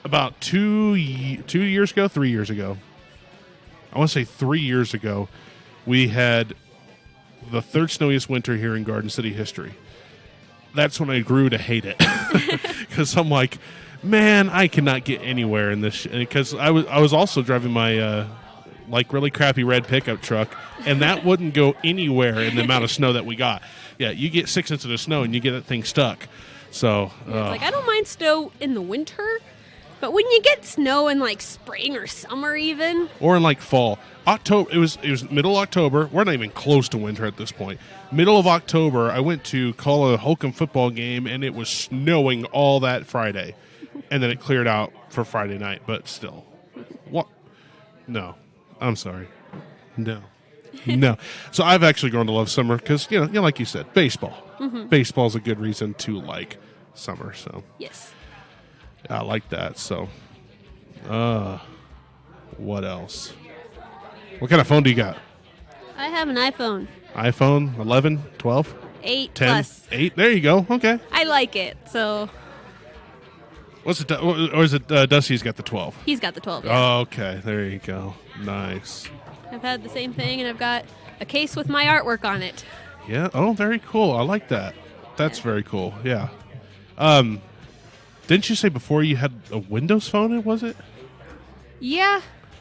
Speaker 2: about 3 years ago, I want to say 3 years ago, we had the third snowiest winter here in Garden City history. That's when I grew to hate it because I'm like, man, I cannot get anywhere in this. Because I was also driving my really crappy red pickup truck, and that wouldn't go anywhere in the amount of snow that we got. Yeah, you get 6 inches of snow and you get that thing stuck. So
Speaker 3: it's like, I don't mind snow in the winter, but when you get snow in like spring or summer even,
Speaker 2: or in like fall, October, it was middle October. We're not even close to winter at this point. Middle of October, I went to call a Holcomb football game, and it was snowing all that Friday, and then it cleared out for Friday night. But still, what? No, I'm sorry, no. So I've actually grown to love summer because like you said, baseball. Mm-hmm. Baseball's a good reason to like summer. So
Speaker 3: yes,
Speaker 2: I like that. So, what else? What kind of phone do you got?
Speaker 3: I have an iPhone.
Speaker 2: iPhone 11, 12?
Speaker 3: 8
Speaker 2: 10?
Speaker 3: plus.
Speaker 2: 8? There you go. Okay.
Speaker 3: I like it, so.
Speaker 2: What's it? Or is it Dusty's got the 12?
Speaker 3: He's got the 12, yeah.
Speaker 2: Oh, okay. There you go. Nice.
Speaker 3: I've had the same thing, and I've got a case with my artwork on it.
Speaker 2: Yeah. Oh, very cool. I like that. That's very cool. Yeah. Didn't you say before you had a Windows phone, was it?
Speaker 3: Yeah.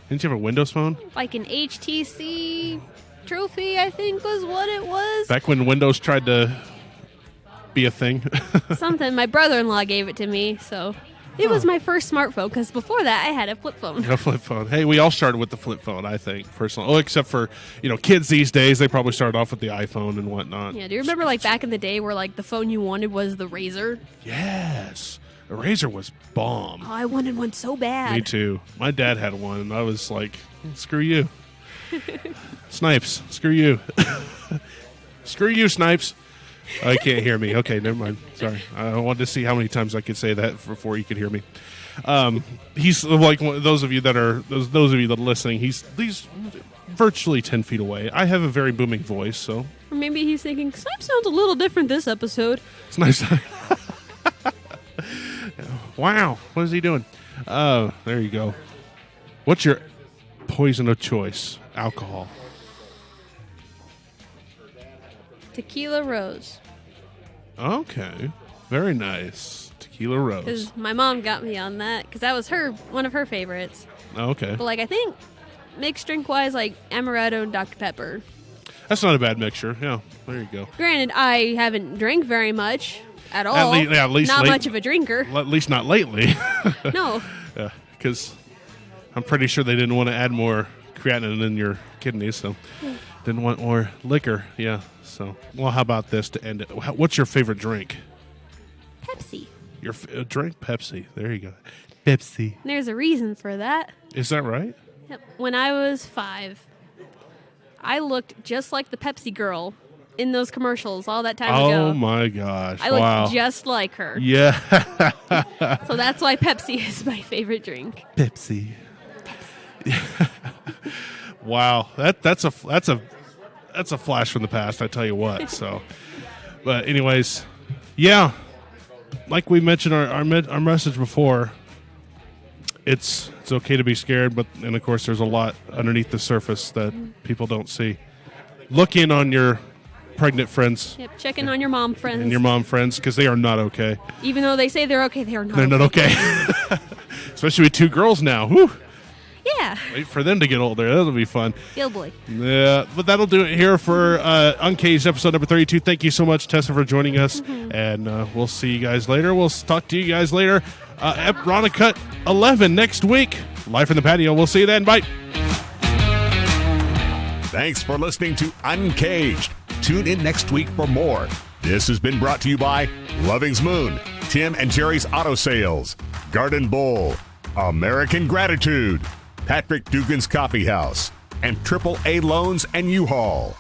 Speaker 2: Didn't you have a Windows phone?
Speaker 3: Like an HTC Trophy, I think was what it was.
Speaker 2: Back when Windows tried to be a thing?
Speaker 3: Something. My brother-in-law gave it to me, so it was my first smartphone, because before that I had a flip phone.
Speaker 2: A flip phone. Hey, we all started with the flip phone, I think, personally. Oh, except for, kids these days, they probably started off with the iPhone and whatnot.
Speaker 3: Yeah, do you remember like back in the day where like the phone you wanted was the Razr?
Speaker 2: Yes. The Razr was bomb.
Speaker 3: Oh, I wanted one so bad.
Speaker 2: Me too. My dad had one, and I was like, screw you. Snipes, screw you. Screw you, Snipes. Oh, you can't hear me. Okay, never mind. Sorry. I wanted to see how many times I could say that before you could hear me. He's like those of you that are listening. He's virtually 10 feet away. I have a very booming voice, so.
Speaker 3: Or maybe he's thinking, Snipe sounds a little different this episode.
Speaker 2: Snipes. Wow, what is he doing? There you go. What's your poison of choice? Alcohol.
Speaker 3: Tequila Rose.
Speaker 2: Okay, very nice. Tequila Rose.
Speaker 3: Because my mom got me on that, because that was one of her favorites.
Speaker 2: Okay.
Speaker 3: But I think mixed drink-wise, Amaretto and Dr. Pepper.
Speaker 2: That's not a bad mixture. Yeah, there you go.
Speaker 3: Granted, I haven't drank very much. At all.
Speaker 2: At least
Speaker 3: not much of a drinker.
Speaker 2: At least not lately.
Speaker 3: No.
Speaker 2: Because I'm pretty sure they didn't want to add more creatinine in your kidneys, so didn't want more liquor. Yeah. So, well, how about this to end it? What's your favorite drink?
Speaker 3: Pepsi.
Speaker 2: Your drink? Pepsi. There you go. Pepsi.
Speaker 3: There's a reason for that.
Speaker 2: Is that right?
Speaker 3: Yep. When I was 5, I looked just like the Pepsi girl in those commercials all that time ago.
Speaker 2: Oh my gosh.
Speaker 3: I looked just like her.
Speaker 2: Yeah.
Speaker 3: So that's why Pepsi is my favorite drink.
Speaker 2: Pepsi. Wow. That's a flash from the past, I tell you what. So, but anyways, yeah. Like we mentioned our message before, it's okay to be scared, and of course there's a lot underneath the surface that people don't see. Look in on your pregnant friends.
Speaker 3: Yep, check in on your mom friends.
Speaker 2: And your mom friends, because they are not okay.
Speaker 3: Even though they say they're okay, they are not.
Speaker 2: They're not okay. Especially with 2 girls now. Whew.
Speaker 3: Yeah.
Speaker 2: Wait for them to get older. That'll be fun.
Speaker 3: Oh boy.
Speaker 2: Yeah, but that'll do it here for Uncaged episode number 32. Thank you so much, Tessa, for joining us, and we'll see you guys later. We'll talk to you guys later. Rana Cut 11 next week. Live from the patio. We'll see you then. Bye.
Speaker 1: Thanks for listening to Uncaged. Tune in next week for more. This has been brought to you by Loving's Moon, Tim and Jerry's Auto Sales, Garden Bowl, American Gratitude, Patrick Dugan's Coffee House, and AAA Loans and U-Haul.